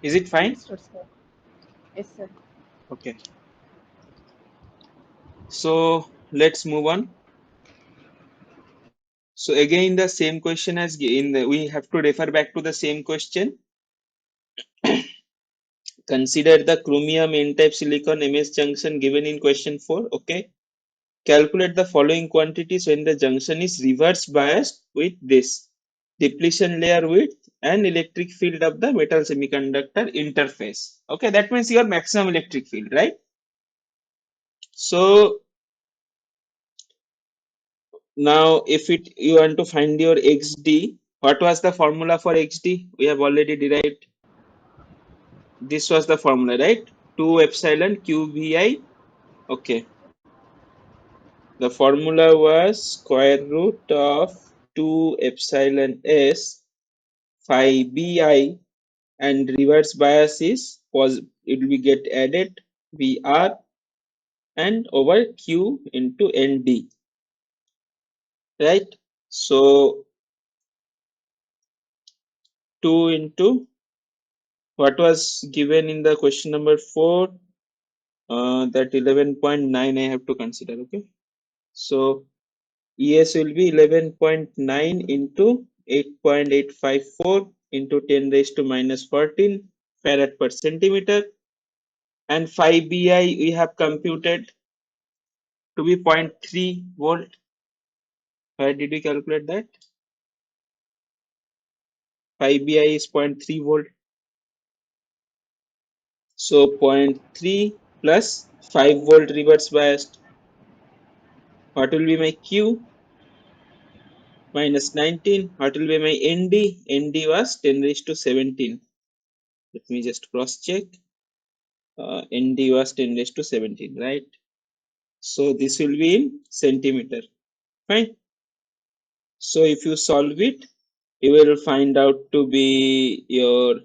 Is it fine? Understood, sir. Yes, sir. Okay. So let's move on. So again, the same question as in the, we have to refer back to the same question. Consider the chromium n-type silicon MS junction given in question 4. Okay. Calculate the following quantities when the junction is reverse biased with this depletion layer width and electric field of the metal semiconductor interface. Okay, that means your maximum electric field, right? So now if you want to find your XD, what was the formula for XD? We have already derived. This was the formula, right? 2 epsilon QVI. Okay. The formula was square root of 2 epsilon S phi BI, and reverse bias is it will get added VR and over Q into ND, right? So 2 into what was given in the question number 4, that 11.9 I have to consider. Okay, so ES will be 11.9 into 8.854 into 10 raised to minus 14 farad per centimeter, and phi BI we have computed to be 0.3 volt. Where did we calculate that? Phi BI is 0.3 volt. So 0.3 plus 5 volt reverse biased. What will be my Q? Minus 19. What will be my ND? ND was 10 raised to 17. Let me just cross check. ND was 10 raised to 17, right? So this will be in centimeter. Fine. So if you solve it, you will find out to be your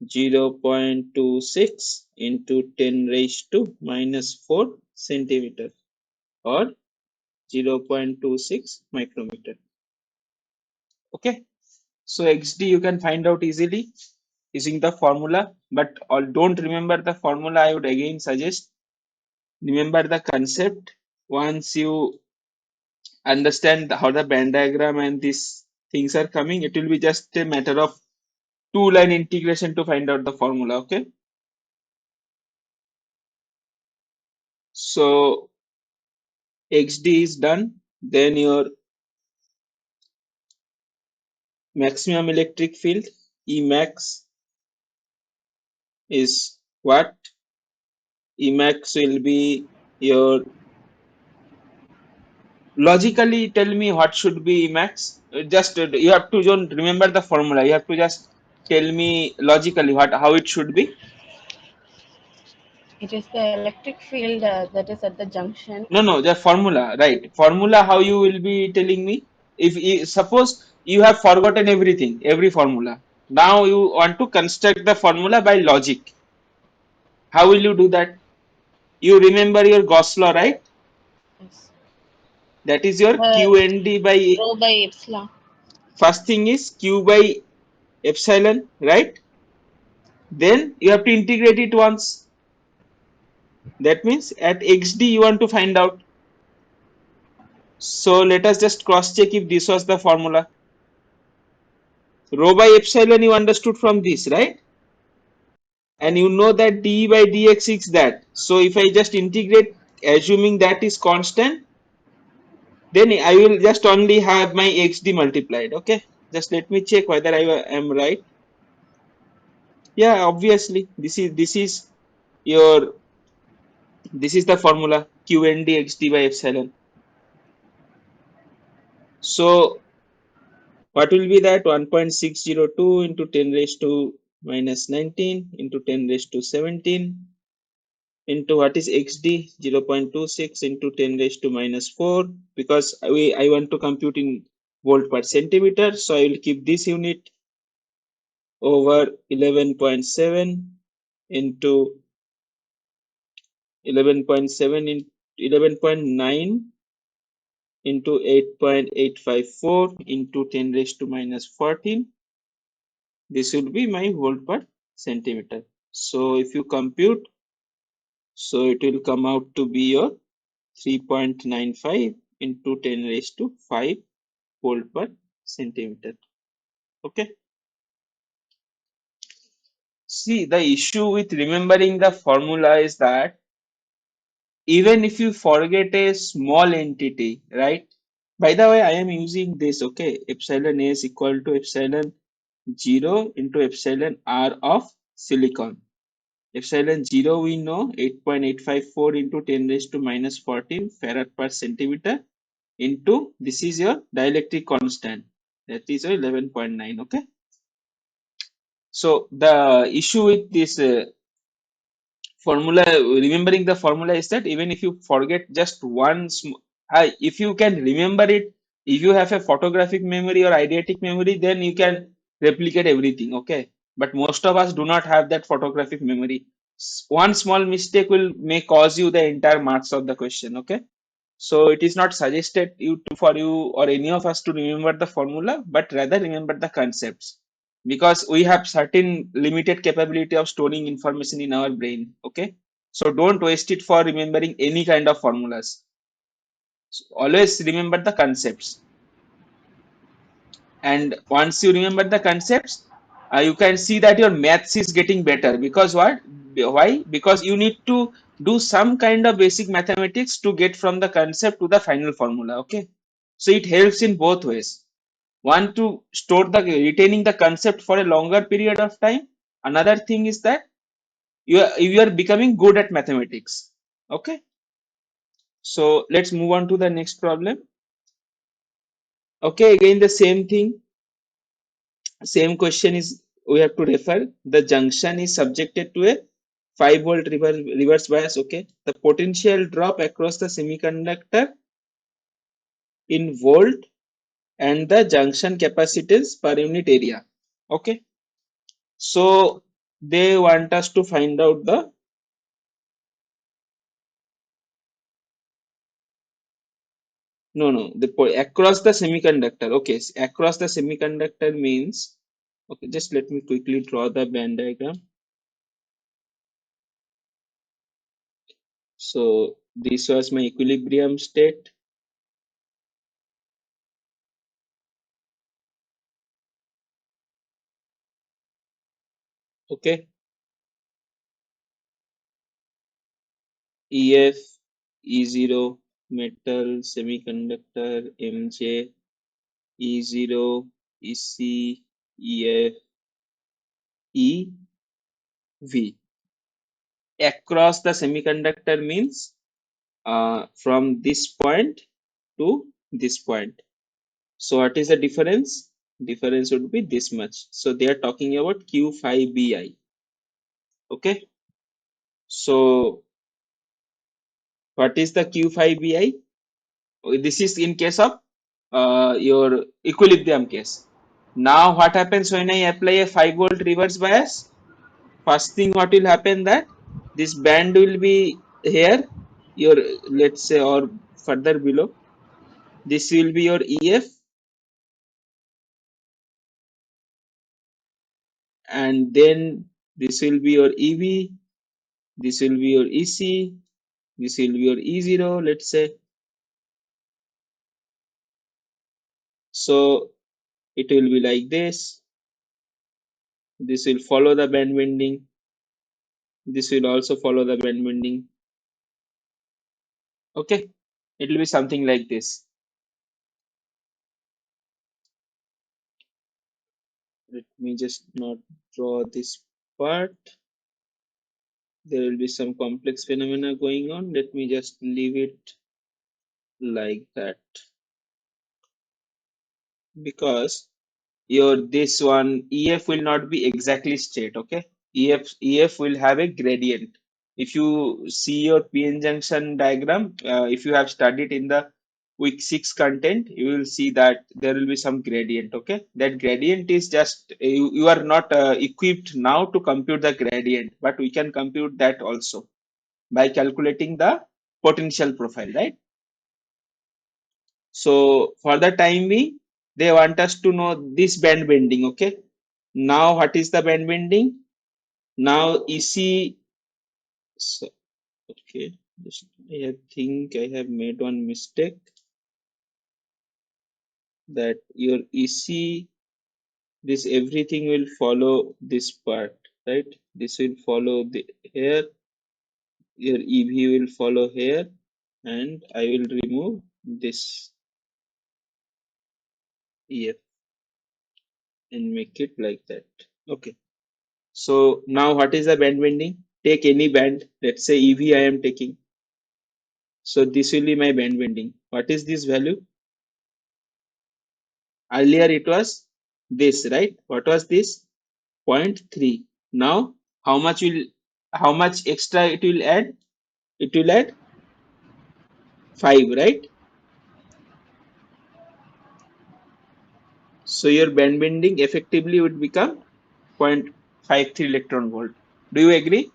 0.26 into 10 raised to minus 4 centimeter, or 0.26 micrometer. Okay. So XD you can find out easily using the formula, but don't remember the formula. I would again suggest remember the concept. Once you understand how the band diagram and these things are coming, it will be just a matter of 2-line integration to find out the formula. Okay, so XD is done, then your maximum electric field Emax is what? Emax will be your, logically tell me what should be Emax. Just you have to don't remember the formula, you have to just tell me logically how it should be. It is the electric field that is at the junction. No, the formula, right? Formula, how you will be telling me? If suppose you have forgotten everything, every formula. Now you want to construct the formula by logic. How will you do that? You remember your Gauss law, right? Yes. That is your The QND by, rho by epsilon. first thing is Q by epsilon, right? Then you have to integrate it once. That means at XD you want to find out. So let us just cross check if this was the formula. Rho by epsilon you understood from this, right? And you know that d by dx is that. So if I just integrate, assuming that is constant, then I will just only have my xd multiplied. Okay, just let me check whether I am right. Yeah, obviously your this is the formula qnd xd by epsilon. So what will be that? 1.602 into 10 raised to minus 19 into 10 raised to 17 into what is xd, 0.26 into 10 raised to minus 4, because I want to compute in volt per centimeter, so I will keep this unit over 11.7 into 11.7 in 11.9 into 8.854 into 10 raised to minus 14. This will be my volt per centimeter. So if you compute, so it will come out to be your 3.95 into 10 raised to 5 volt per centimeter. Okay. See, the issue with remembering the formula is that even if you forget a small entity, right? By the way, I am using this, okay? Epsilon A is equal to epsilon 0 into epsilon R of silicon. Epsilon 0 we know 8.854 into 10 raised to minus 14 farad per centimeter into this is your dielectric constant, that is your 11.9, okay? So the issue with this formula, remembering the formula is that even if you forget just one, if you can remember it, if you have a photographic memory or eidetic memory, then you can replicate everything, okay? But most of us do not have that photographic memory. One small mistake may cause you the entire marks of the question, okay? So it is not suggested for you or any of us to remember the formula, but rather remember the concepts, because we have certain limited capability of storing information in our brain. Okay, so don't waste it for remembering any kind of formulas. So always remember the concepts, and once you remember the concepts, you can see that your maths is getting better. Because what? Why? Because you need to do some kind of basic mathematics to get from the concept to the final formula. Okay, so it helps in both ways. One, to store the retaining the concept for a longer period of time. Another thing is that you are becoming good at mathematics. Okay, so let's move on to the next problem. Okay, again the same thing, same question is, we have to refer the junction is subjected to a 5 volt reverse bias. Okay, the potential drop across the semiconductor in volt and the junction capacitance per unit area. Okay, so they want us to find out the, no, the across the semiconductor. Okay, across the semiconductor means, okay, just let me quickly draw the band diagram. So this was my equilibrium state. Okay, EF, E0, metal, semiconductor, MJ, E0, EC, EF, EV. Across the semiconductor means from this point to this point. So what is the difference? Difference would be this much. So they are talking about Q5BI. Okay. So what is the Q5BI? This is in case of your equilibrium case. Now what happens when I apply a 5 volt reverse bias? First thing what will happen, that this band will be here, your, let's say, or further below. This will be your EF, and then this will be your EV, this will be your EC, this will be your E0, let's say. So it will be like this. This will follow the band bending. This will also follow the band bending. Okay, it will be something like this. Let me just not draw this part. There will be some complex phenomena going on. Let me just leave it like that, because your this one EF will not be exactly straight. Okay, EF will have a gradient. If you see your PN junction diagram, if you have studied in the week 6 content, you will see that there will be some gradient. Okay, that gradient is just, you are not equipped now to compute the gradient, but we can compute that also by calculating the potential profile, right? So for the time being, they want us to know this band bending. Okay, now what is the band bending? Now EC, so, okay, just, I think I have made one mistake, that your EC, this everything will follow this part, right? This will follow the here, your EV will follow here, and I will remove this. EF and make it like that. Okay. So now what is the band bending? Take any band. Let's say EV I am taking. So this will be my band bending. What is this value? Earlier it was this, right? What was this? 0.3. Now how much extra it will add? It will add 5, right? So your band bending effectively would become 0.53 electron volt. Do you agree?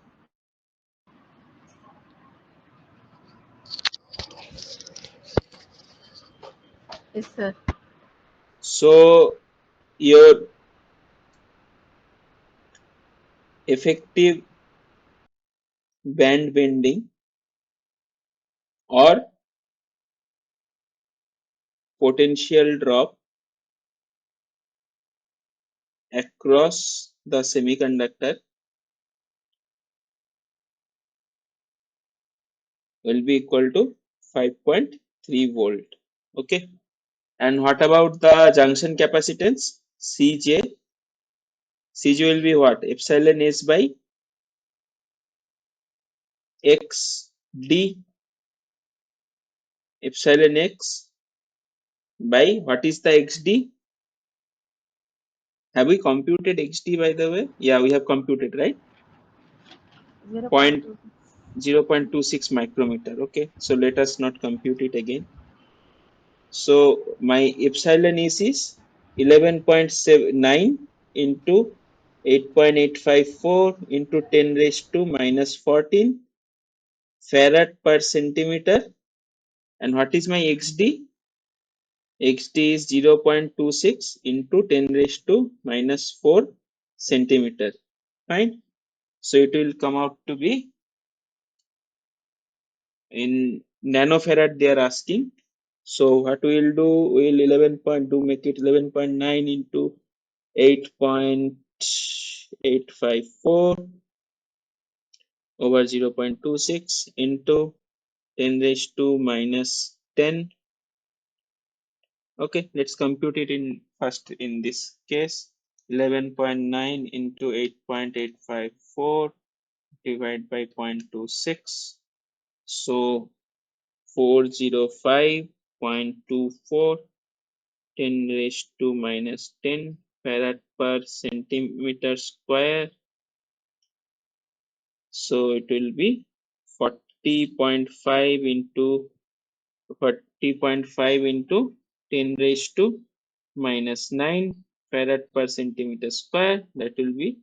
Yes, sir. So your effective band bending or potential drop across the semiconductor will be equal to 5.3 volt. Okay. And what about the junction capacitance? Cj. Cj will be what? Epsilon s by xd. Epsilon x by what is the xd? Have we computed xd by the way? Yeah, we have computed, right? 0.2. 0.26 micrometer. Okay, so let us not compute it again. So my epsilon is 11.79 into 8.854 into 10 raised to minus 14 farad per centimeter. And what is my xd? xd is 0.26 into 10 raised to minus 4 centimeter. Fine. So it will come out to be in nanofarad they are asking. So what we will do, we will 11.2 make it 11.9 into 8.854 over 0.26 into 10 raised to minus 10. Okay, let's compute it in first in this case. 11.9 into 8.854 divided by 0.26. So 405.24 10 raised to minus 10 farad per centimeter square. So it will be 40.5 into 40.5 into 10 raised to minus 9 farad per centimeter square. That will be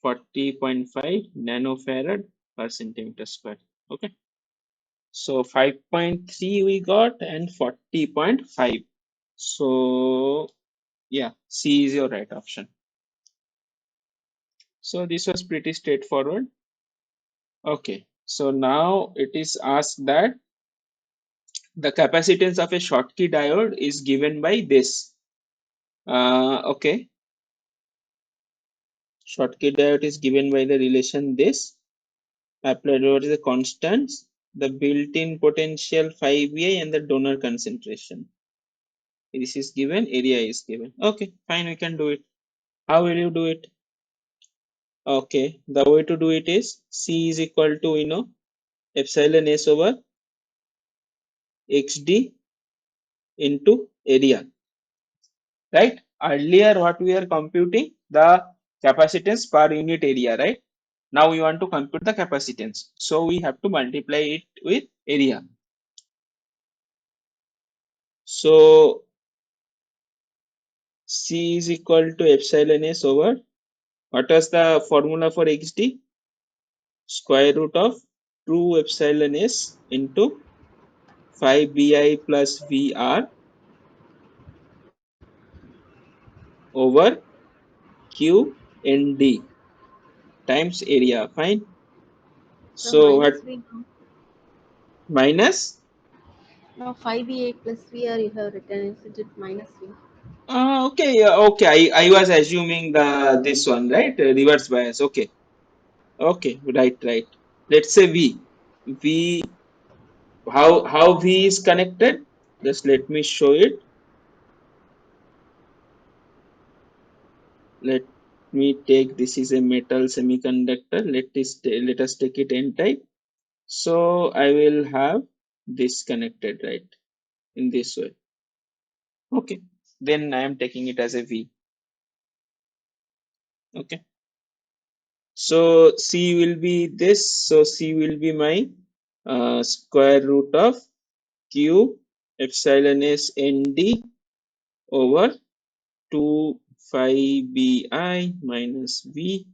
40.5 nanofarad per centimeter square. Okay. So 5.3 we got and 40.5. So yeah, C is your right option. So this was pretty straightforward. Okay, so now it is asked that the capacitance of a Schottky diode is given by this. Okay, Schottky diode is given by the relation this. Applied what is the constants, the built-in potential 5A and the donor concentration. This is given, area is given. Okay, fine, we can do it. How will you do it? Okay, the way to do it is C is equal to, epsilon s over xd into area, right? Earlier what we are computing the capacitance per unit area, right? Now we want to compute the capacitance, so we have to multiply it with area. So C is equal to epsilon s over, what was the formula for xd? Square root of 2 epsilon s into 5 bi plus vr over q nd times area. Fine. So So what minus V now. minus? No, 5VA plus VR you have written. Isn't it minus V? Okay, okay. I was assuming the this one, right? Reverse bias. Okay, okay, right. Let's say V. V. How V is connected? Just let me show it. let me take, this is a metal semiconductor. Let us take it N type. So I will have this connected right in this way. Okay, then I am taking it as a V. Okay, so C will be this. So C will be my square root of Q epsilon S ND over 2 phi BI minus V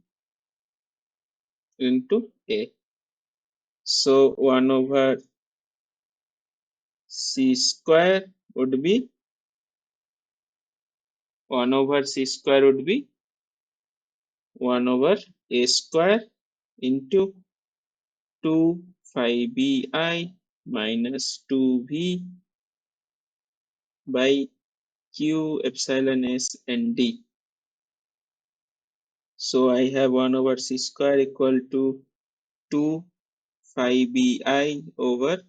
into A. So 1 over C square would be 1 over C square would be 1 over A square into 2 phi BI minus 2V by Q epsilon S and D. So I have 1 over C square equal to 2 phi BI over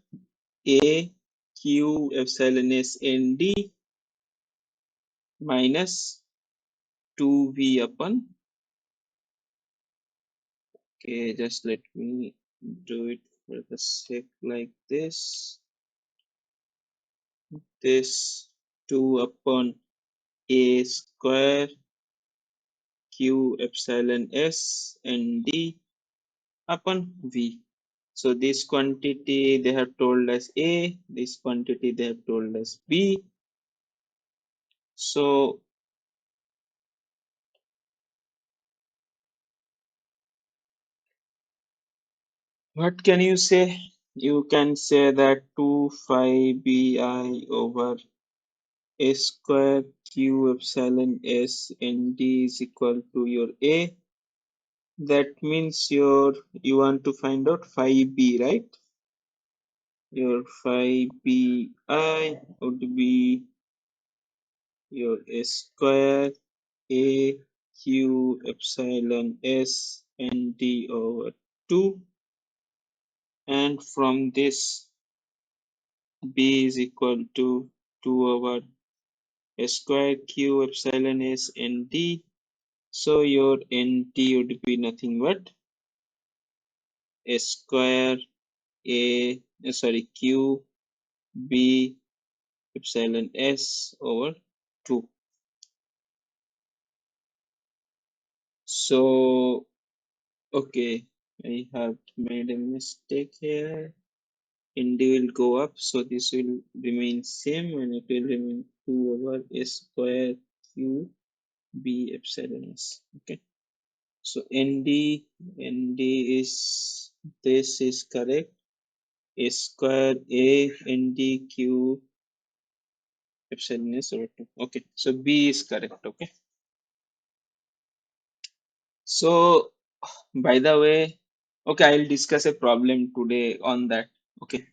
A Q epsilon S and D minus 2V upon. Okay, just let me do it for the sake like this. This 2 upon A square Q epsilon S and D upon V. So this quantity they have told us A, this quantity they have told us B. So what can you say? You can say that 2 phi BI over A square Q epsilon S and D is equal to your A. That means you want to find out phi B, right? Your phi BI would be your S square A Q epsilon S and D over 2, and from this B is equal to 2 over S square Q epsilon S and D. So your NT would be nothing but S square Q B epsilon S over 2. So okay, I have made a mistake here. ND will go up, so this will remain same and it will remain 2 over S square Q B epsilon S. Okay, so ND is, this is correct. S square A ND Q epsilon S over 2. Okay, so B is correct. Okay, so by the way, okay, I'll discuss a problem today on that. Okay,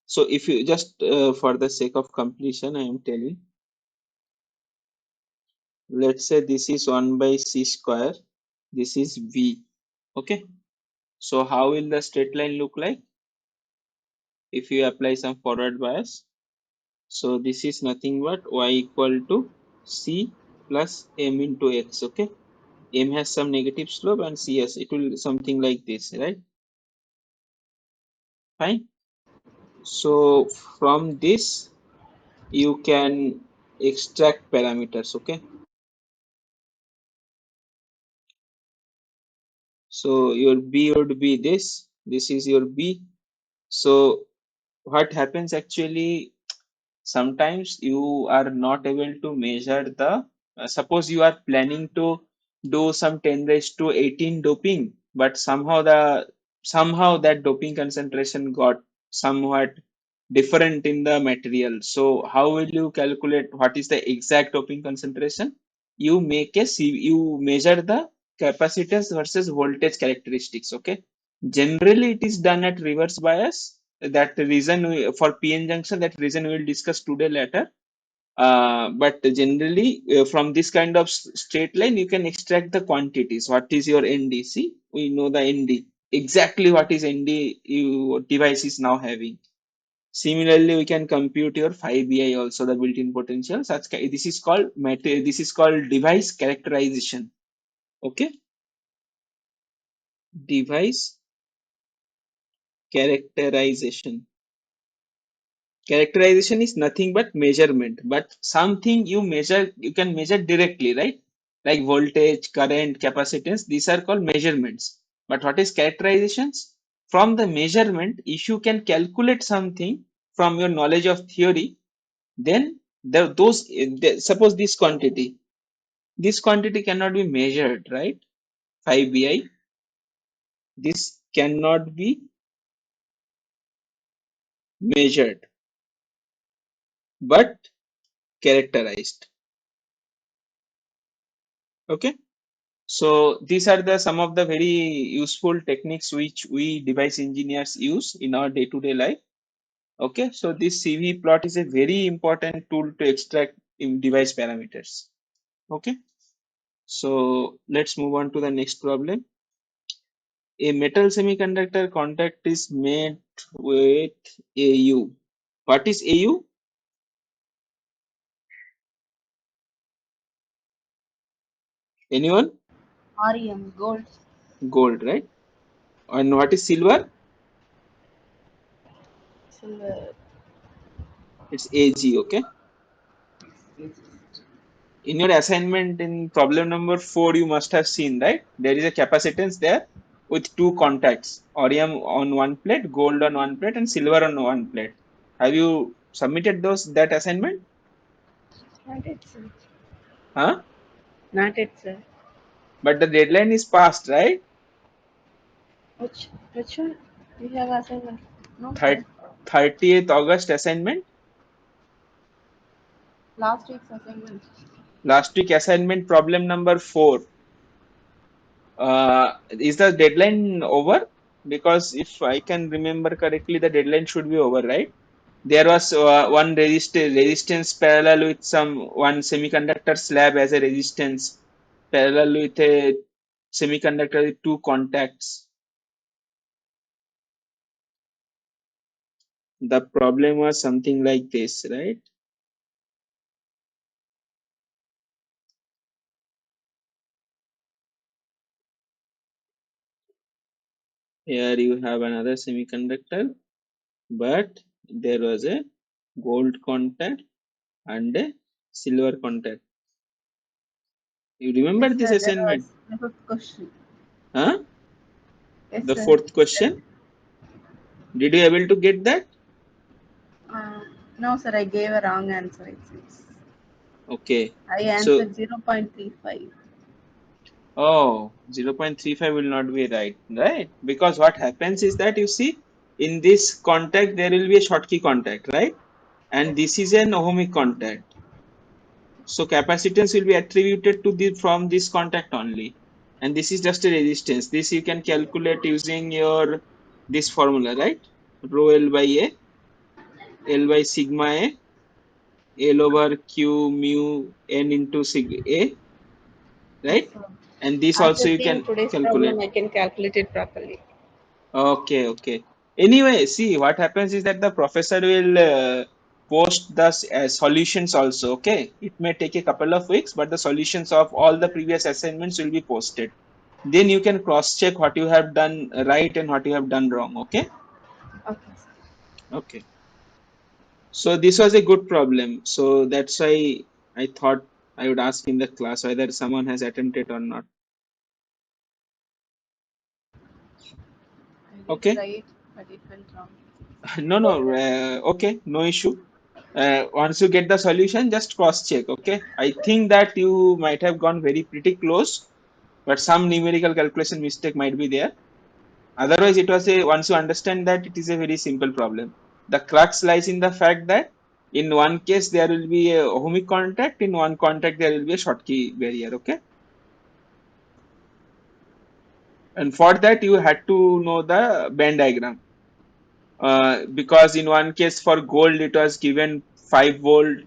so if you just for the sake of completion, I am telling, let's say this is 1 by C square, this is V. Okay, so how will the straight line look like if you apply some forward bias? So this is nothing but y equal to C plus M into X. Okay, M has some negative slope and C has, it will something like this, right? Fine. So from this you can extract parameters. Okay, so your B would be this is your B. So what happens actually, sometimes you are not able to measure the suppose you are planning to do some 10 raised to 18 doping, but somehow that doping concentration got somewhat different in the material. So how will you calculate what is the exact doping concentration? You make a you measure the capacitance versus voltage characteristics. Okay, generally it is done at reverse bias. That reason for PN junction, that reason we will discuss today later. But generally from this kind of straight line you can extract the quantities. What is your NDC? We know the ND, exactly what is ND your device is now having. Similarly, we can compute your phi BI also, the built-in potential. This is called device characterization. Okay, device characterization. Characterization is nothing but measurement, but something you measure, you can measure directly, right? Like voltage, current, capacitance, these are called measurements. But what is characterizations? From the measurement, if you can calculate something from your knowledge of theory, then suppose this quantity cannot be measured, right? 5bi, this cannot be measured, but characterized. Okay. So these are the some of the very useful techniques which we device engineers use in our day-to-day life. Okay, so this CV plot is a very important tool to extract in device parameters. Okay, so let's move on to the next problem. A metal semiconductor contact is made with AU. What is AU? Anyone? REM, gold, Gold, right? And what is silver? silver. It's AG. Okay. In your assignment in problem number 4, you must have seen, right? There is a capacitance there with two contacts, Orium on one plate, gold on one plate, and silver on one plate. Have you submitted that assignment? Not it, sir. Huh? Not it, sir. But the deadline is passed, right? Which one? We have assignment. No, Thir- sir. 30th August assignment. Last week's assignment. Last week assignment problem number 4. Is the deadline over? Because if I can remember correctly, the deadline should be over, right? There was one resistance parallel with one semiconductor slab as a resistance parallel with a semiconductor with two contacts. The problem was something like this, right? Here you have another semiconductor, but there was a gold contact and a silver contact. You remember Yes, this sir. There was assignment? the fifth question. Huh? Yes, The sir. fourth question. Did you able to get that? Uh, no, sir. I gave a wrong answer. It seems. Okay. I So, answered 0.35. oh, 0.35 will not be right, right? Because what happens is that you see in this contact, there will be a Schottky contact, right? And this is an ohmic contact. So capacitance will be attributed to from this contact only. And this is just a resistance. This you can calculate using this formula, right? Rho L by A, L by sigma A, L over Q mu N into sig A, Yes, right? sir. And this As also I you see in can today's problem, calculate. I can calculate it properly. Okay, okay. Anyway, see what happens is that the professor will post the solutions also. Okay, it may take a couple of weeks, but the solutions of all the previous assignments will be posted. Then you can cross check what you have done right and what you have done wrong. Okay, Okay, sir. okay. So this was a good problem. So that's why I thought I would ask in the class whether someone has attempted or not. I did Okay. right, but it went wrong. No, no. Okay, no issue. Once you get the solution, just cross check. Okay, I think that you might have gone very pretty close, but some numerical calculation mistake might be there. Otherwise, it was a once you understand that it is a very simple problem. The crux lies in the fact that in one case there will be a ohmic contact, in one contact there will be a Schottky barrier. Okay, and for that you had to know the band diagram. Because in one case for gold it was given 5 volt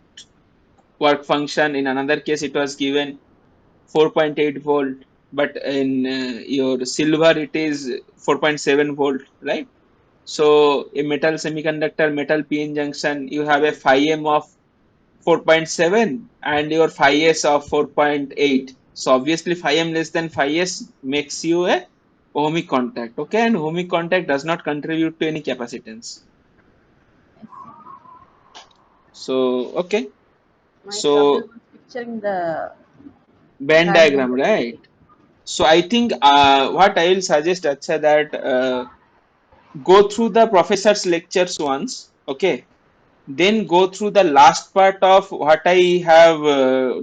work function, in another case it was given 4.8 volt, but in your silver it is 4.7 volt, right? So a metal semiconductor, metal p-n junction, you have a phi m of 4.7 and your phi s of 4.8. So obviously phi m less than phi s makes you a ohmic contact. Okay, and ohmic contact does not contribute to any capacitance. So okay, My so trouble was picturing the band diagram. diagram, right? So I think what I will suggest, Acha, that go through the professor's lectures once, okay? Then go through the last part of what I have,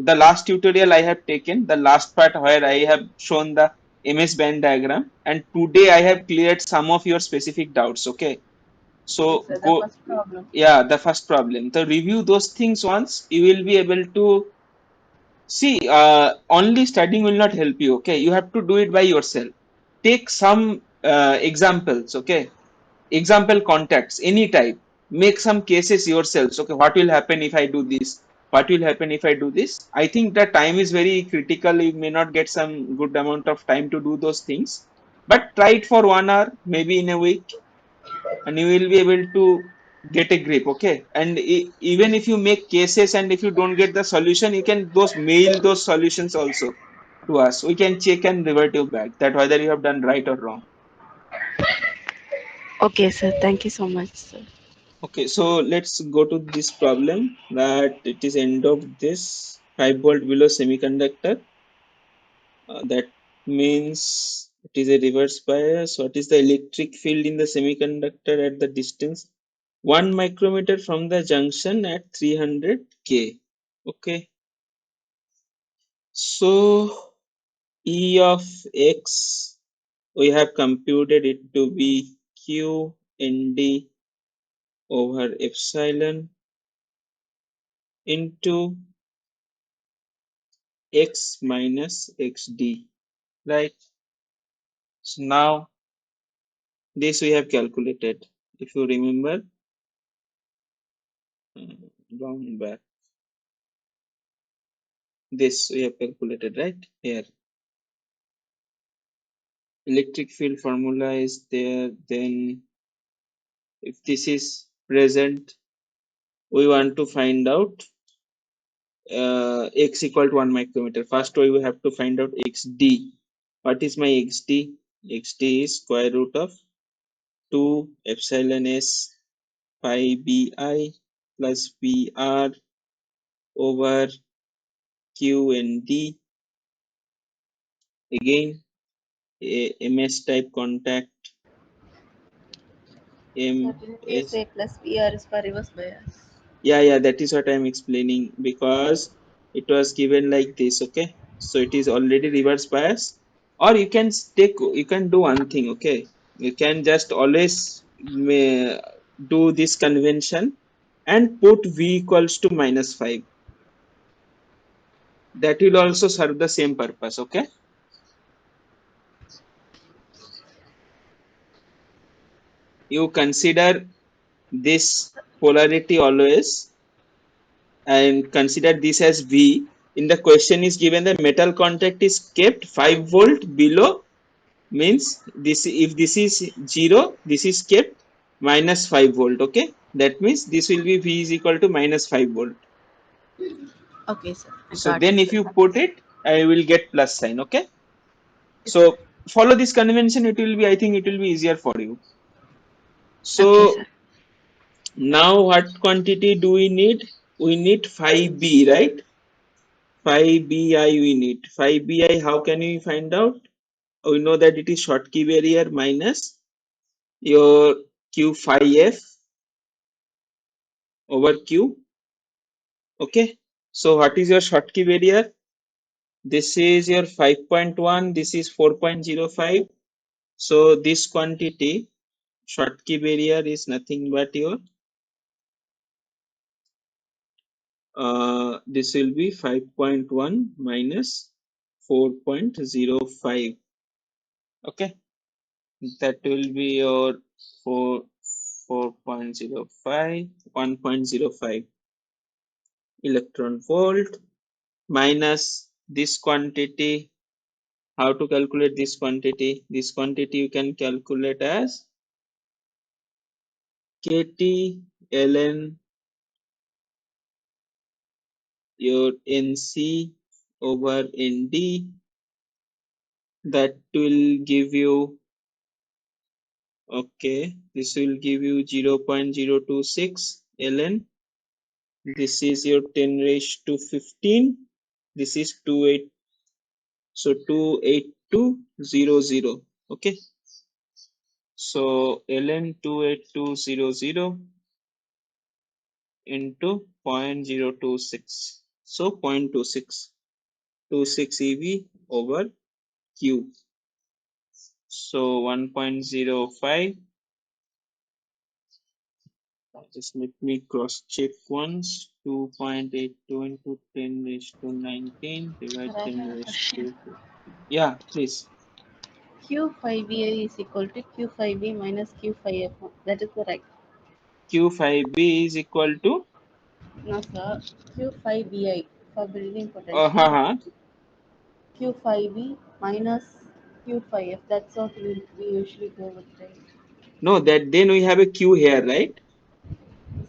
the last tutorial I have taken, the last part where I have shown the MS band diagram, and today I have cleared some of your specific doubts, okay? Yes, So sir. The go, first problem. yeah, the first problem. So review those things once, you will be able to see, only studying will not help you. Okay, you have to do it by yourself. Take some examples. Okay, example contacts, any type. Make some cases yourselves. Okay, what will happen if I do this? What will happen if I do this? I think that time is very critical. You may not get some good amount of time to do those things, but try it for 1 hour, maybe in a week, and you will be able to get a grip. Okay, and even if you make cases and if you don't get the solution, you can those mail those solutions also to us. We can check and revert you back that whether you have done right or wrong. Okay, sir. Thank you so much, sir. Okay, so let's go to this problem that it is end of this 5 volt below semiconductor. That means it is a reverse bias. What is the electric field in the semiconductor at the distance 1 micrometer from the junction at 300 K? Okay, so E of X, we have computed it to be Q ND over epsilon into X minus XD, right? So now this we have calculated. If you remember, wrong back. This we have calculated, right? Here, electric field formula is there. Then if this is present, we want to find out x equal to 1 micrometer. First we have to find out xd. What is my xd? Xd is square root of 2 epsilon s pi bi plus br over q and d. Again, a ms type contact Sir, didn't you ms. say plus PR is for reverse bias? Yeah, that is what I am explaining, because it was given like this. Okay, so it is already reverse bias. Or you can do one thing. Okay, you can just always do this convention and put v equals to -5. That will also serve the same purpose. Okay, you consider this polarity always and consider this as V. In the question is given the metal contact is kept 5 volt below, means this, if this is 0, this is kept -5 volt. Okay, that means this will be V is equal to -5 volt. Okay, sir. I So got it, then if sir. you Thank you, put sir. it, I will get plus sign. Okay, Yes, sir. so follow this convention, it will be, I think it will be easier for you. Okay, sir. So now what quantity do we need? We need phi b, right? Phi bi we need. Phi bi, how can we find out? We know that it is Schottky barrier minus your q phi f over q. Okay, so what is your Schottky barrier? This is your 5.1, this is 4.05. So this quantity Schottky barrier is nothing but your this will be 5.1 minus 4.05. Okay, that will be your 4.05, 1.05 electron volt minus this quantity. How to calculate this quantity? This quantity you can calculate as kT ln your NC over ND. That will give you, okay, this will give you 0.026 ln. This is your 10 raised to 15. This is 28. So 28200. Okay. So ln 28200 into 0.026. So 0.26. 26 EV over Q. So 1.05. Just let me cross check once. 2.82 into 10 raised to 19 divide Sir, I 10 have a raised question. to 50. Yeah, please. Q5BI is equal to Q5B minus Q5F. That is correct. Q5B is equal to No, sir. Q5BI for building ha potential. ha. Q5B minus Q5F. That's what we usually go with, right? No, that then we have a Q here, right?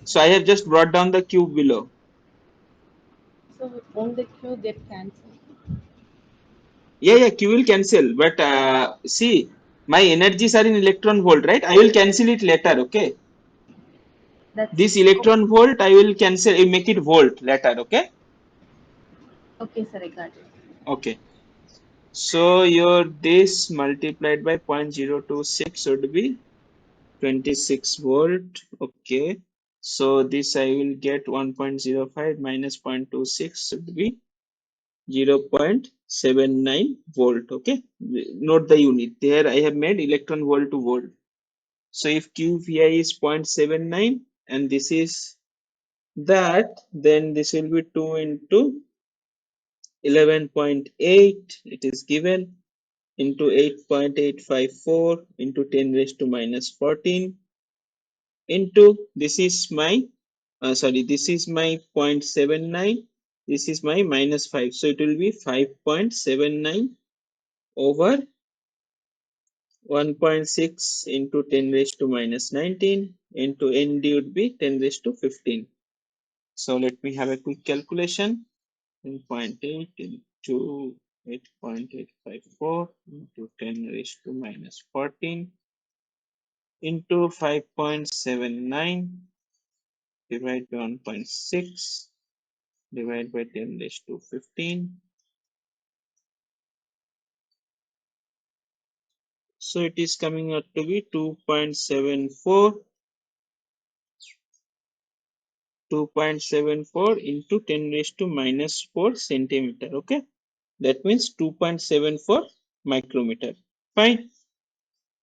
So I have just brought down the Q below. So won't the Q get cancelled? Yeah, Q will cancel. But see, my energies are in electron volt, right? I will cancel it later, okay? That's This electron volt, I will cancel, I make it volt later, okay? okay, sir. I got it. Okay. So your this multiplied by 0.026 would be 26 volt, okay? So this I will get 1.05 minus 0.26 should be 0.79 volt, okay? Note the unit. There I have made electron volt to volt. So if QVI is 0.79 and this is that, then this will be 2 into 11.8, it is given, into 8.854 into 10 raised to minus 14 into, this is my, this is my 0.79, this is my minus 5. So it will be 5.79 over 1.6 into 10 raised to minus 19 into ND would be 10 raised to 15. So let me have a quick calculation. 10.8 into 8.854 into 10 raised to minus 14 into 5.79 divided by 1.6 divided by 10 raised to 15. So it is coming out to be 2.74 into 10 raised to minus 4 centimeter. Okay, that means 2.74 micrometer. Fine.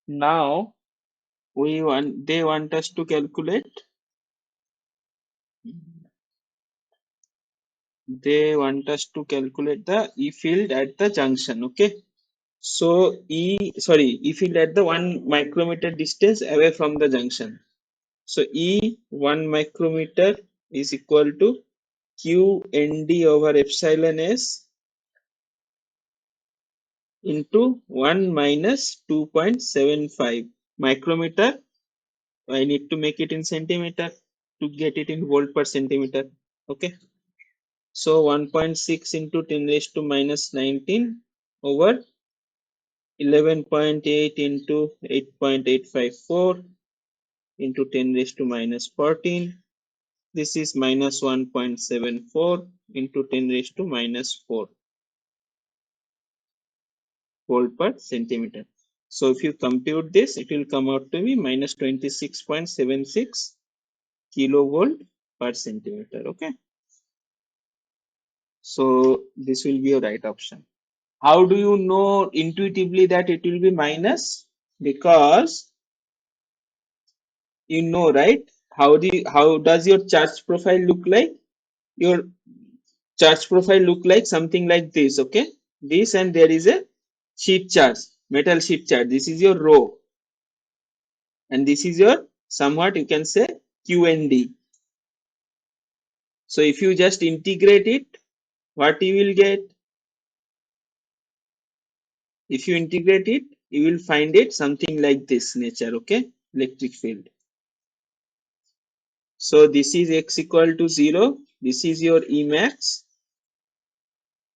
Now they want us to calculate. They want us to calculate the E field at the junction. Okay. So E field at the 1 micrometer distance away from the junction. So E 1 micrometer is equal to Q ND over epsilon S into 1 minus 2.75 micrometer. I need to make it in centimeter to get it in volt per centimeter. Okay. So 1.6 into 10 raised to minus 19 over 11.8 into 8.854 into 10 raised to minus 14. This is minus 1.74 into 10 raised to minus 4 volt per centimeter. So if you compute this, it will come out to be minus 26.76 kilovolt per centimeter. Okay. So this will be your right option. How do you know intuitively that it will be minus? Because you know, right? How does your charge profile look like? Your charge profile look like something like this. Okay, this, and there is a sheet charge, metal sheet charge. This is your rho, and this is your somewhat you can say QND. So if you just integrate it, what you will get? If you integrate it, you will find it something like this nature. Okay, electric field. So this is x equal to 0. This is your Emax.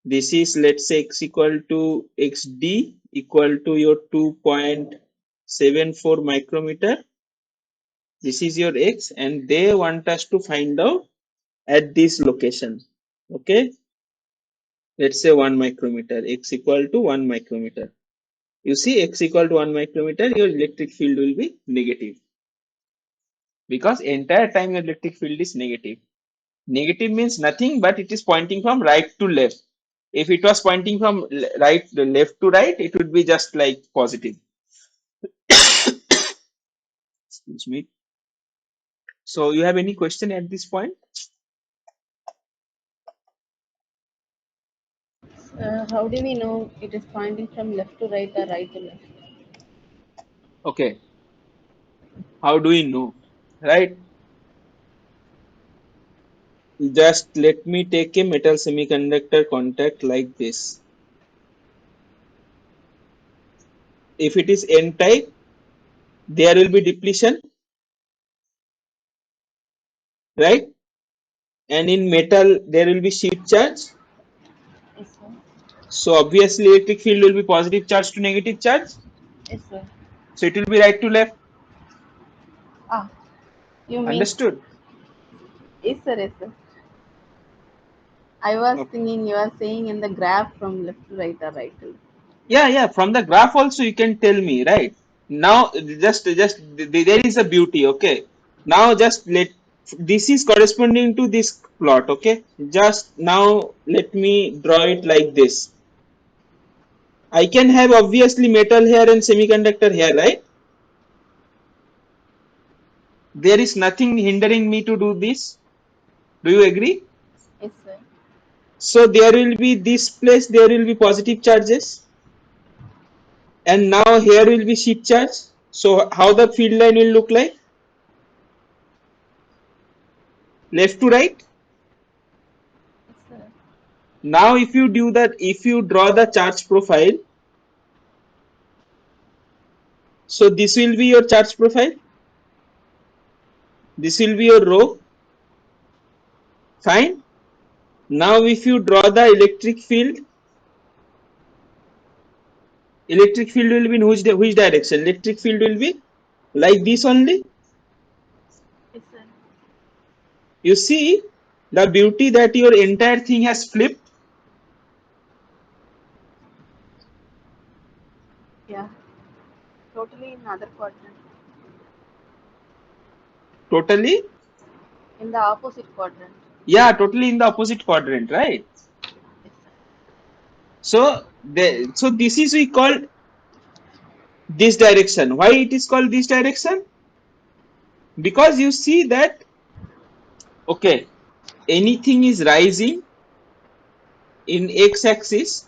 This is, let's say, x equal to xd equal to your 2.74 micrometer. This is your x, and they want us to find out at this location. Okay, let's say 1 micrometer, x equal to 1 micrometer. You see, x equal to 1 micrometer, your electric field will be negative, because entire time your electric field is negative. Negative means nothing, but it is pointing from right to left. If it was pointing from left to right, it would be just like positive. Excuse me. So you have any question at this point? How do we know it is pointing from left to right or right to left? Okay. How do we know? Right? Just let me take a metal semiconductor contact like this. If it is N type, there will be depletion, right? And in metal, there will be sheet charge. Yes, sir. So obviously, electric field will be positive charge to negative charge. Yes, sir. So it will be right to left. Ah, you mean, Understood? yes, sir, yes, sir. I was Okay. thinking you are saying in the graph from left to right or right to left. Yeah. From the graph also you can tell me, right? Now there is a beauty. Okay. Now just this is corresponding to this plot. Okay. Just now let me draw it like this. I can have obviously metal here and semiconductor here, right? There is nothing hindering me to do this. Do you agree? Yes, sir. So there will be this place, there will be positive charges, and now here will be sheet charge. So how the field line will look like? Left to right. Yes, sir. Now if you do that, if you draw the charge profile, so this will be your charge profile, this will be your row. Fine. Now if you draw the electric field will be in which direction? Electric field will be like this only. Yes, sir. You see the beauty that your entire thing has flipped. Yeah. Totally in other quadrant. Totally. In the opposite quadrant. Yeah, totally in the opposite quadrant, right? Yes, sir. So this is we call this direction. Why it is called this direction? Because you see that, okay, anything is rising in x-axis,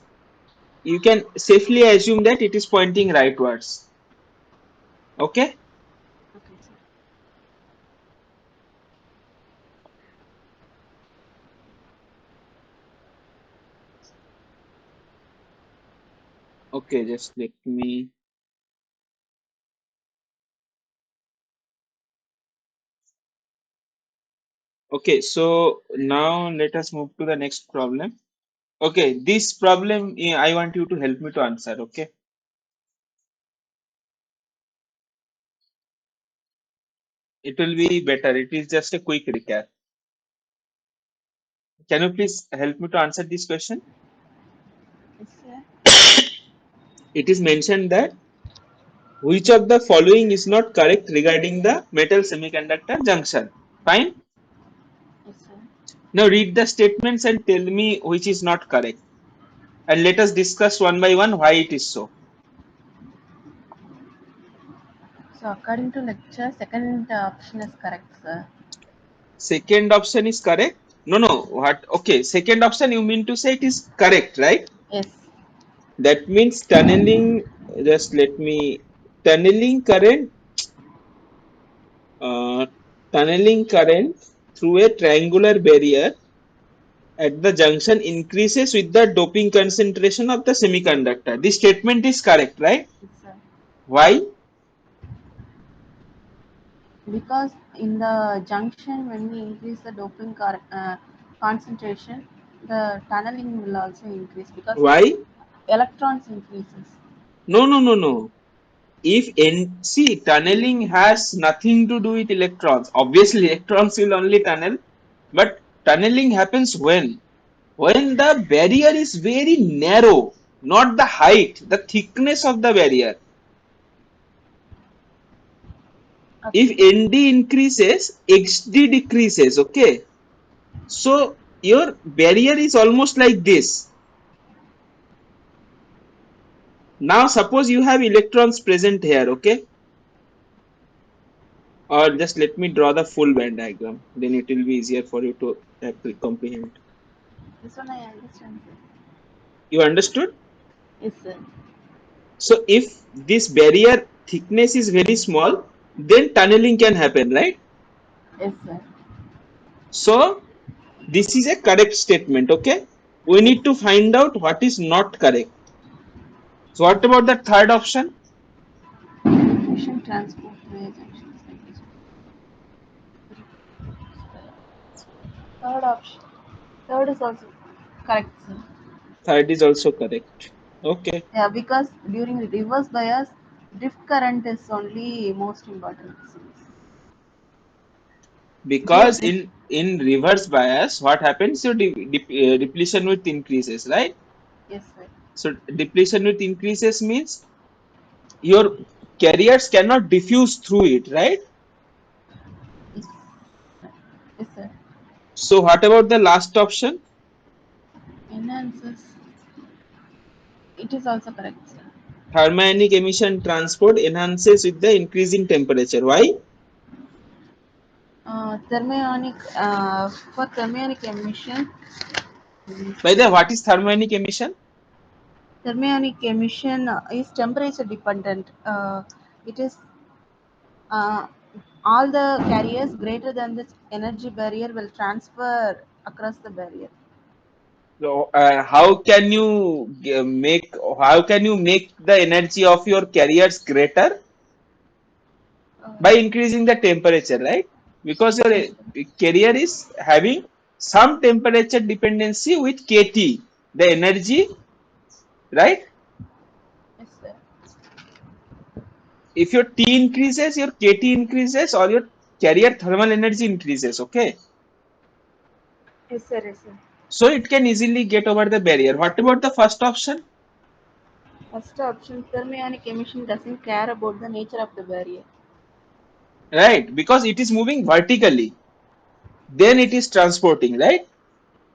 you can safely assume that it is pointing rightwards. Okay. Okay, sir. Okay, just let me. Okay, so now let us move to the next problem. Okay, this problem I want you to help me to answer. Okay, it will be better. It is just a quick recap. Can you please help me to answer this question? Yes, sir. It is mentioned that which of the following is not correct regarding the metal semiconductor junction? Fine. Yes, sir. Now read the statements and tell me which is not correct. And let us discuss one by one why it is so. So according to lecture, second option is correct, sir. Second option is correct. No. What? Okay. Second option you mean to say it is correct, right? Yes. That means tunneling. Just let me. Tunneling current. Uh, Tunneling current through a triangular barrier at the junction increases with the doping concentration of the semiconductor. This statement is correct, right? Yes, sir. Why? Because in the junction, when we increase the doping concentration, the tunneling will also increase because Why? electrons increases. No. If see, tunneling has nothing to do with electrons. Obviously, electrons will only tunnel, but tunneling happens when? When the barrier is very narrow, not the height, the thickness of the barrier. If Okay. ND increases, XD decreases, okay? So your barrier is almost like this. Now suppose you have electrons present here, okay? Or just let me draw the full band diagram, then it will be easier for you to comprehend. This one I understand. You understood? Yes, sir. So if this barrier thickness is very small, then tunneling can happen, right? Yes, sir. So this is a correct statement, okay? We need to find out what is not correct. So what about the third option? Mission transport via junctions. Third option. Third is also correct, sir. Third is also correct. Okay. Yeah, because during the reverse bias, drift current is only most important. Here, Because drift. in reverse bias, what happens? So depletion width increases, right? Yes, sir. So depletion width increases means your carriers cannot diffuse through it, right? Yes, yes, sir. So what about the last option? Enhances. It is also correct, sir. Thermionic emission transport enhances with the increasing temperature. Why? Thermionic. For thermionic emission, By the way, what is thermionic emission? thermionic emission is temperature dependent. It is uh, all the carriers greater than this energy barrier will transfer across the barrier. So, how can you make the energy of your carriers greater? By Uh, increasing the temperature, right? Because your yes, sir. carrier is having some temperature dependency with kT, the energy, right? Yes, sir. If your T increases, your kT increases, or your carrier thermal energy increases, okay? Yes, sir. Yes, sir. So it can easily get over the barrier. What about the first option? First option, thermionic emission doesn't care about the nature of the barrier. Right, because it is moving vertically, then it is transporting, right?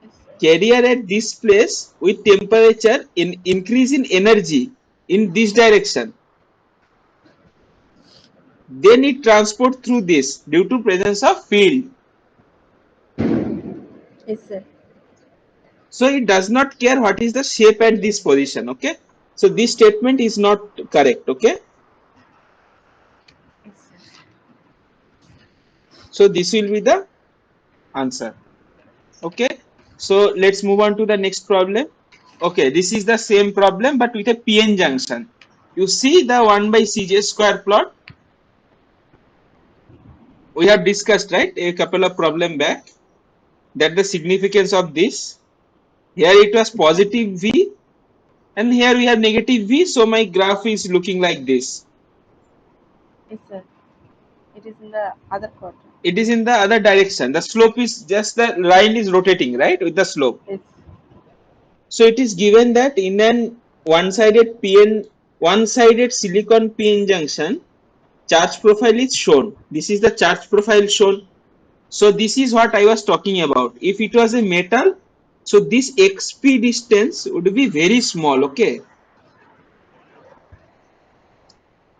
Yes, sir. Carrier at this place with temperature in increase in energy in this direction, then it transport through this due to presence of field. Yes, sir. So it does not care what is the shape at this position, okay? So this statement is not correct, okay? Yes, sir. So this will be the answer, okay? So let's move on to the next problem. Okay, this is the same problem but with a PN junction. You see the 1 by Cj square plot we have discussed, right, a couple of problem back, that the significance of this. Here it was Yes, sir. positive V and here we have negative V, so my graph is looking like this. Yes, sir. It is in the other quadrant. It is in the other direction. The slope is just the line is rotating, right, with the slope. Yes. So it is given that in an one-sided silicon PN junction, charge profile is shown. This is the charge profile shown. So this is what I was talking about. If it was a metal, so this XP distance would be very small, okay?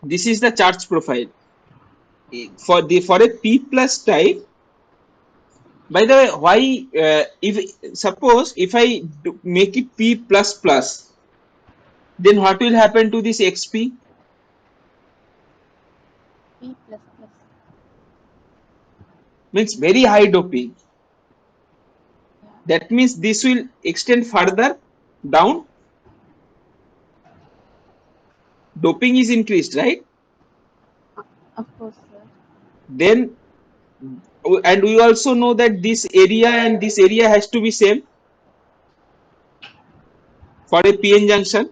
This is the charge profile. For a P plus type, by the way, why if suppose if I make it P plus plus, then what will happen to this XP? P plus plus. Means very high doping. Yeah. That means this will extend further down. Doping is increased, right? Of course, sir. Then, and we also know that this area and this area has to be same. for a PN junction.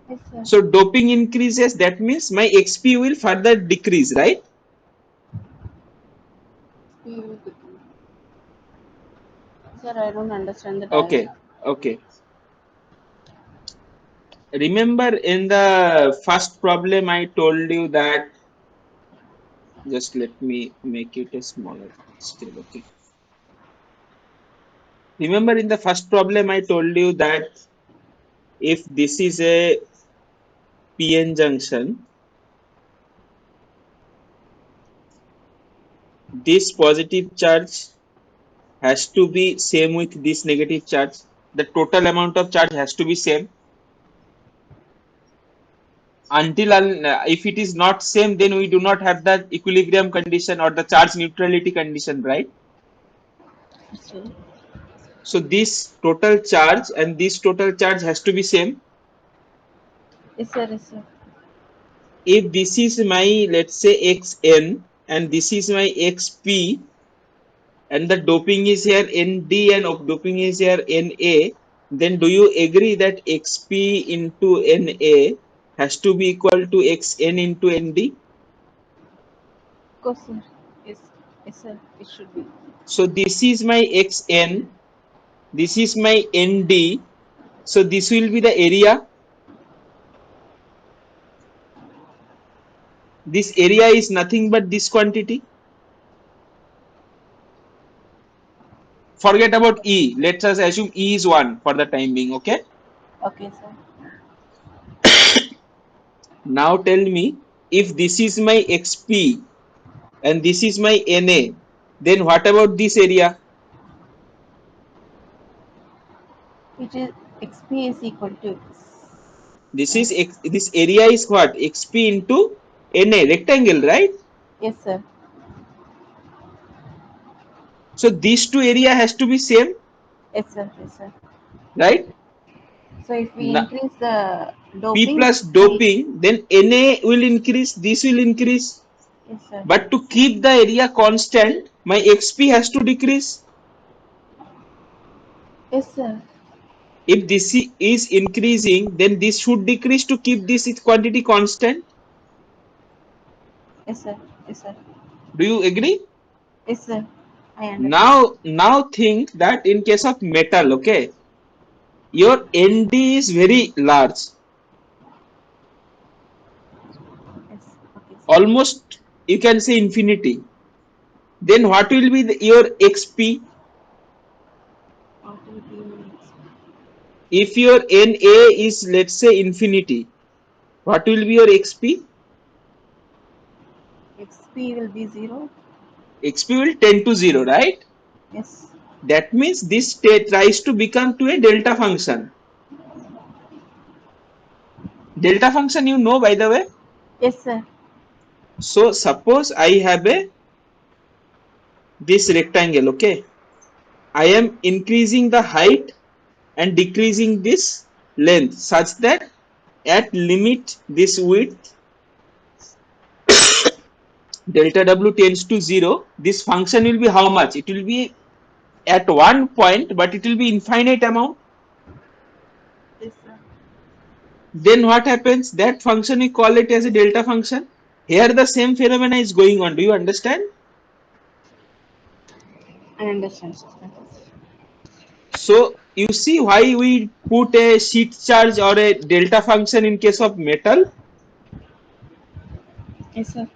Yes, sir. So doping increases, that means my XP will further decrease, right? Sir, I don't understand the Okay, diagram. okay. Remember in the first problem I told you that, just let me make it a smaller scale, okay. Remember in the first problem I told you that if this is a PN junction, this positive charge has to be same with this negative charge. The total amount of charge has to be same. Until if it is not same, then we do not have the equilibrium condition or the charge neutrality condition, right? Yes, sir. So this total charge and this total charge has to be same. Yes, sir. Yes, sir. If this is my, let's say, xn and this is my xp, and the doping is here nd and doping is here na, then do you agree that xp into na has to be equal to xn into nd? Of course, sir. Yes. Yes, sir. It should be. So this is my xn, this is my nd, so this will be the area. This area is nothing but this quantity. Forget about E. Let us assume E is 1 for the time being, okay? Okay, sir. Now tell me, if this is my XP and this is my NA, then what about this area? Which is XP is equal to This is this area is what? XP into NA, rectangle, right? yes, sir. So these two area has to be same, Yes, sir. Yes, sir. right? So if we increase the P doping, plus we doping, then NA will increase, this will increase. yes, sir. But to keep the area constant, my XP has to decrease. Yes, sir. If this is increasing, then this should decrease to keep this quantity constant. Yes, sir. Yes, sir. Do you agree? Yes, sir. I understand. Now think that in case of metal, okay, your ND is very large, Yes. Okay, sir. almost you can say infinity. Then what will be your XP? What will be next? If your NA is, let's say, infinity, what will be your XP? XP will be 0. XP will tend to 0, right? Yes. That means this state tries to become to a delta function. Delta function you know, by the way. Yes, sir. So suppose I have this rectangle, okay. I am increasing the height and decreasing this length such that at limit this width delta w tends to 0. This function will be how much? It will be at one point, but it will be infinite amount. Yes, sir. Then what happens? That function we call it as a delta function. Here the same phenomena is going on. Do you understand? I understand, sir. So you see why we put a sheet charge or a delta function in case of metal. Yes, sir.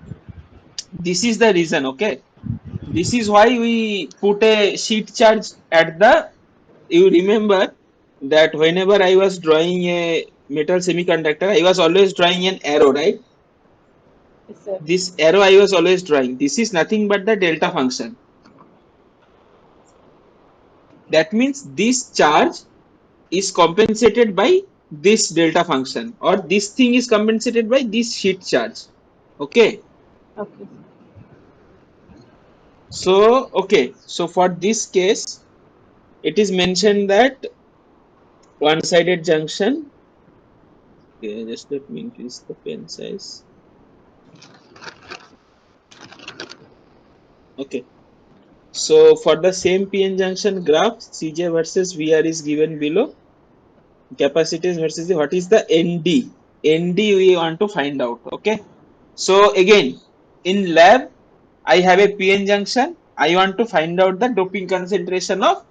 This is the reason, okay. This is why we put a sheet charge at the, you remember that whenever I was drawing a metal semiconductor, I was always drawing an arrow, right? Yes, sir. This arrow I was always drawing. This is nothing but the delta function. That means this charge is compensated by this delta function, or this thing is compensated by this sheet charge. Okay. Okay. So, okay. So for this case, it is mentioned that one-sided junction. Okay, just let me increase the pen size. Okay. So for the same PN junction graph, Cj versus Vr is given below. Capacitance versus what is the ND? ND we want to find out. Okay. So again, in lab, I have a PN junction. I want to find out the doping concentration of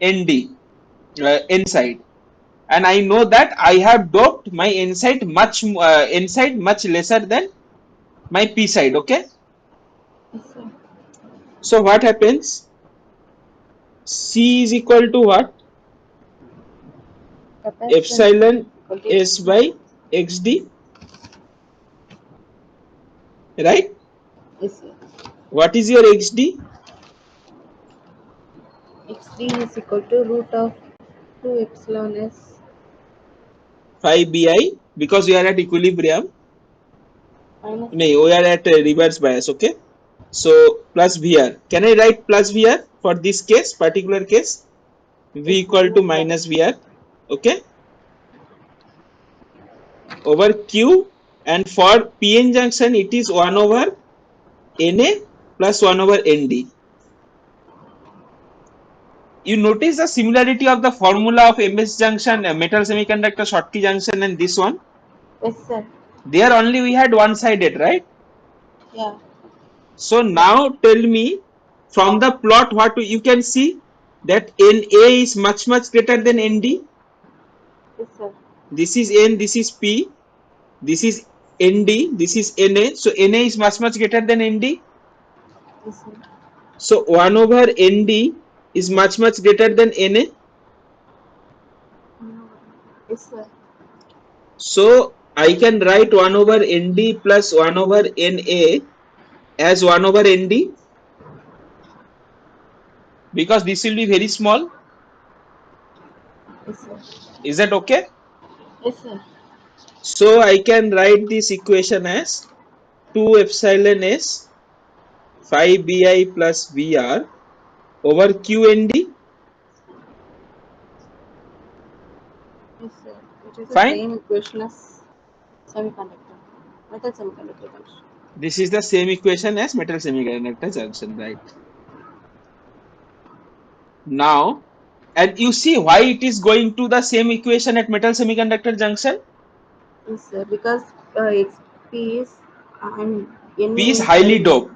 ND N side, and I know that I have doped my N side much lesser than my P side. Okay. Yes, sir. So what happens? C is equal to what? Capacitance Epsilon equal to S by XD, right? yes, sir. What is your XD? X3 is equal to root of 2 epsilon s Phi Bi, because we are at equilibrium. minus No, we are at reverse bias. Okay. So plus VR. Can I write plus VR for this case, particular case? V s, equal to no problem. minus VR. Okay. Over Q, and for PN junction it is 1 over Na plus 1 over Nd. You notice the similarity of the formula of MS junction, metal semiconductor, Schottky junction, and this one. Yes, sir. There only we had one sided, right? Yeah. So now tell me from the plot what you can see that Na is much greater than Nd. Yes, sir. This is N, this is P, this is Nd, this is Na. So Na is much greater than Nd. Yes, sir. So 1 over Nd is much greater than Na. Yes, sir. So I can write 1 over Nd plus 1 over Na as 1 over Nd, because this will be very small. Yes, sir. Is that okay? Yes, sir. So I can write this equation as 2 epsilon s phi bi plus Vr over Qnd. Yes, sir. It is the Fine. same equation as semiconductor. Metal semiconductor junction. This is the same equation as metal semiconductor junction, right? Now, and you see why it is going to the same equation at metal semiconductor junction? Yes, sir. Because XP is and P is Na is highly highly. doped.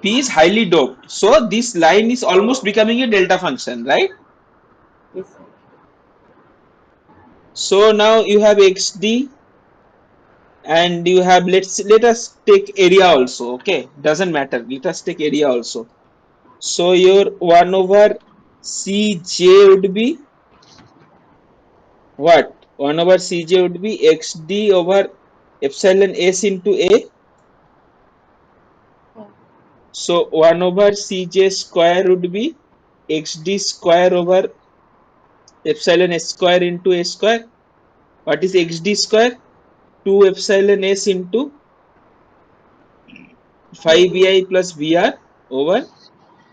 P is highly doped. So this line is almost becoming a delta function, right? Yes, sir. So now you have XD and you have, let us take area also. Okay, doesn't matter. Let us take area also. So your 1 over Cj would be what? 1 over Cj would be XD over epsilon S into A. Yeah. So 1 over Cj square would be XD square over epsilon S square into A square. What is XD square? 2 epsilon S into phi Yeah. Bi plus Vr over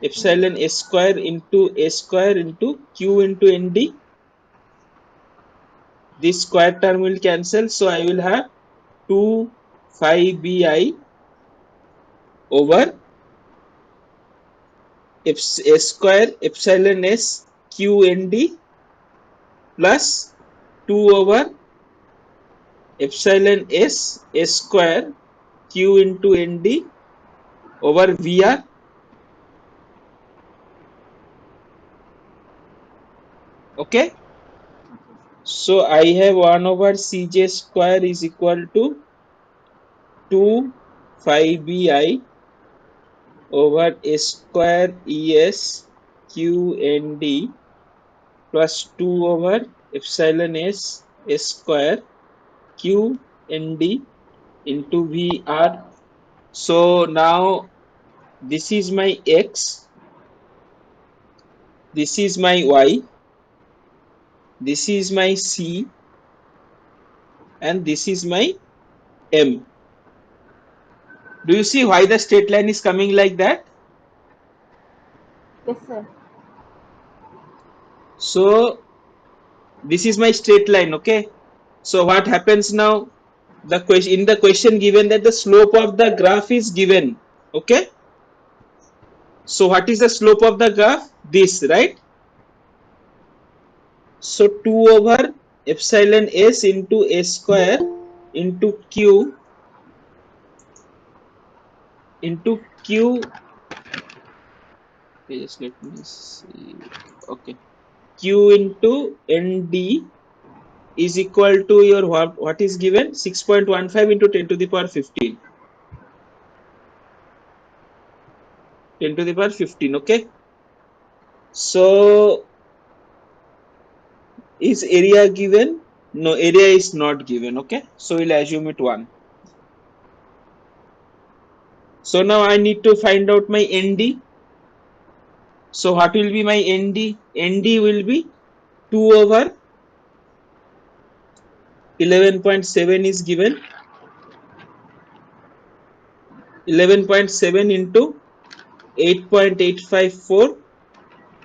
epsilon S square into A square into Q into Nd. This square term will cancel. So I will have 2 phi Bi over S square epsilon S Q Nd plus 2 over epsilon S square Q into Nd over Vr. Okay. So I have 1 over Cj square is equal to 2 phi Bi over S square Es Qnd plus 2 over epsilon S square Qnd into Vr. So now this is my X, this is my Y, this is my C, and this is my M. Do you see why the straight line is coming like that? Yes, sir. So this is my straight line. Okay. So what happens now? The question, in the question given that the slope of the graph is given. Okay. So what is the slope of the graph? This, right? So 2 over epsilon s into a square into q okay, just let me see. Okay, q into nd is equal to your what is given 6.15 into 10 to the power 15. 10 to the power 15. Okay, so is area given? No, area is not given. Okay, so we'll assume it 1. So now I need to find out my nd. So what will be my nd? Nd will be 2 over 11.7 is given. 11.7 into 8.854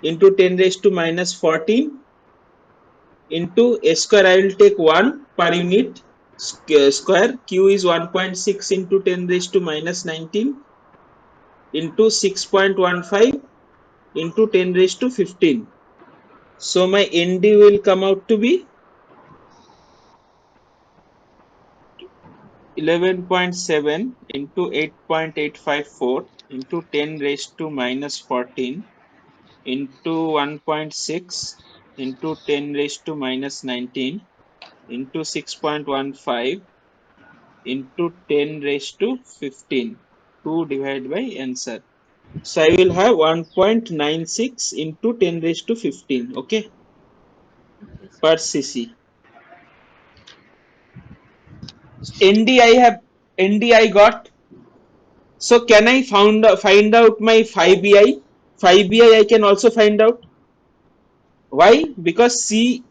into 10 raised to minus 14 into a square. I will take 1 per unit square. Q is 1.6 into 10 raised to minus 19 into 6.15 into 10 raised to 15. So my ND will come out to be 11.7 into 8.854 into 10 raised to minus 14 into 1.6 into 10 raised to minus 19 into 6.15 into 10 raised to 15. 2 divided by answer. So I will have 1.96 into 10 raised to 15. Okay, per cc. ND I got. So can I find out my phi bi? Phi bi I can also find out. Why? Because C,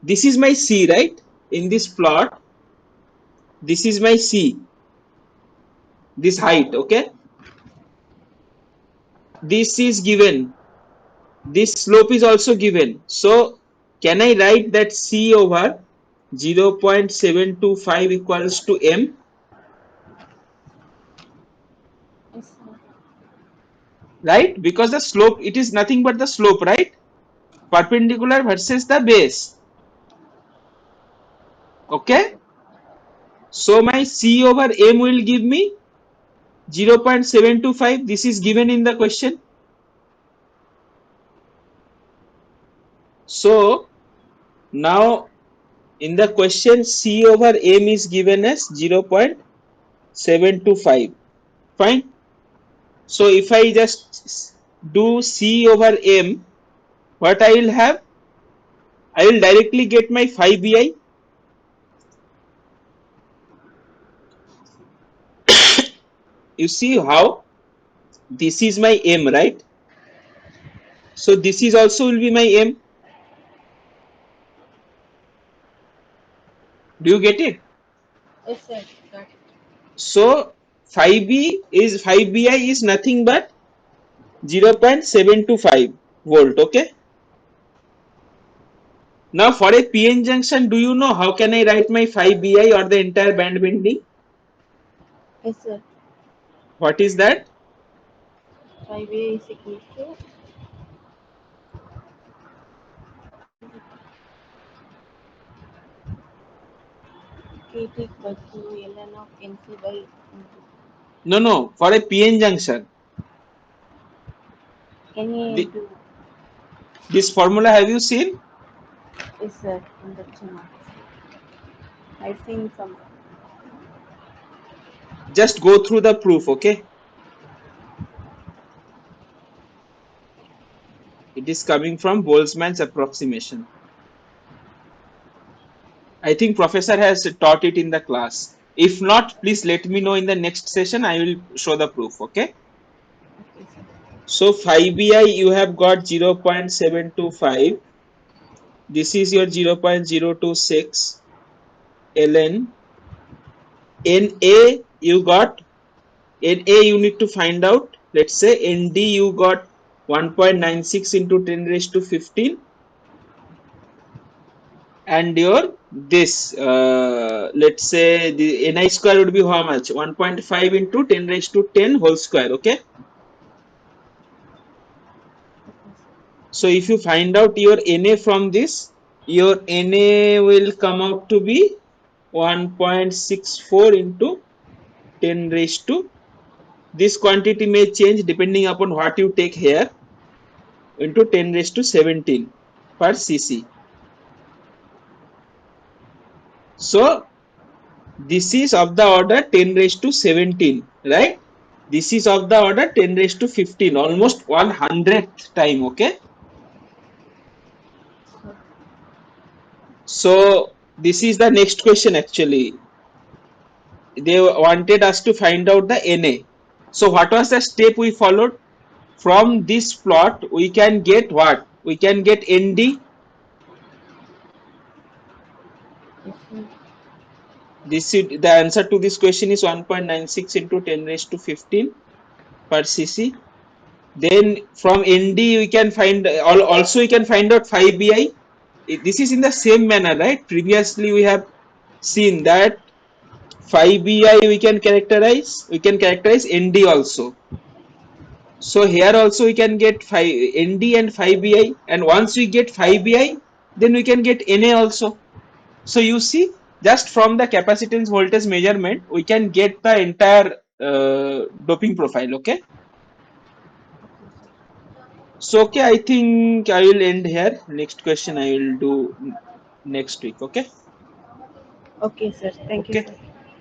this is my C, right? In this plot, this is my C, this height, okay? This is given. This slope is also given. So can I write that C over 0.725 equals to M? Yes, sir. Right? Because the slope, it is nothing but the slope, right? Perpendicular versus the base. Okay? So my C over M will give me 0.725. This is given in the question. So now in the question C over M is given as 0.725. Fine. So if I just do C over M, what I will have? I will directly get my phi bi. You see how this is my M, right? So this is also will be my M. Do you get it? Yes, sir. Got it. So phi bi is nothing but 0.725 volt. Okay. Now for a PN junction, do you know how can I write my phi bi or the entire band bending? Yes, sir. What is that? 5A is equal to KT equal to ln of NC by NC. No. For a PN junction, NA the, into, this formula have you seen? yes, sir, induction of. I've seen some. Just go through the proof. Okay. It is coming from Boltzmann's approximation. I think professor has taught it in the class. If not, please let me know in the next session. I will show the proof. Okay. Okay, sir. So phi bi you have got 0.725. This is your 0.026 ln. Na you got. Na you need to find out. Let's say Nd you got 1.96 into 10 raised to 15. And your this let's say the ni square would be how much? 1.5 into 10 raised to 10 whole square. Okay. So if you find out your Na from this, your Na will come out to be 1.64 into 10 raised to, this quantity may change depending upon what you take here, into 10 raised to 17 per cc. So this is of the order 10 raised to 17, right? This is of the order 10 raised to 15, almost 100th time, okay? So this is the next question actually. They wanted us to find out the Na. So what was the step we followed? From this plot, we can get what? We can get Nd. This is, the answer to this question is 1.96 into 10 raised to 15 per cc. Then from Nd we can find, also we can find out 5bi. This is in the same manner, right? Previously we have seen that 5bi we can characterize Nd also. So here also we can get Nd and 5bi, and once we get 5bi, then we can get Na also. So you see, just from the capacitance voltage measurement, we can get the entire doping profile, okay? So okay, I think I will end here. Next question I will do next week, okay? Okay, sir. Thank you, Okay, sir.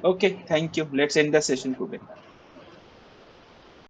okay, thank you. Let's end the session today.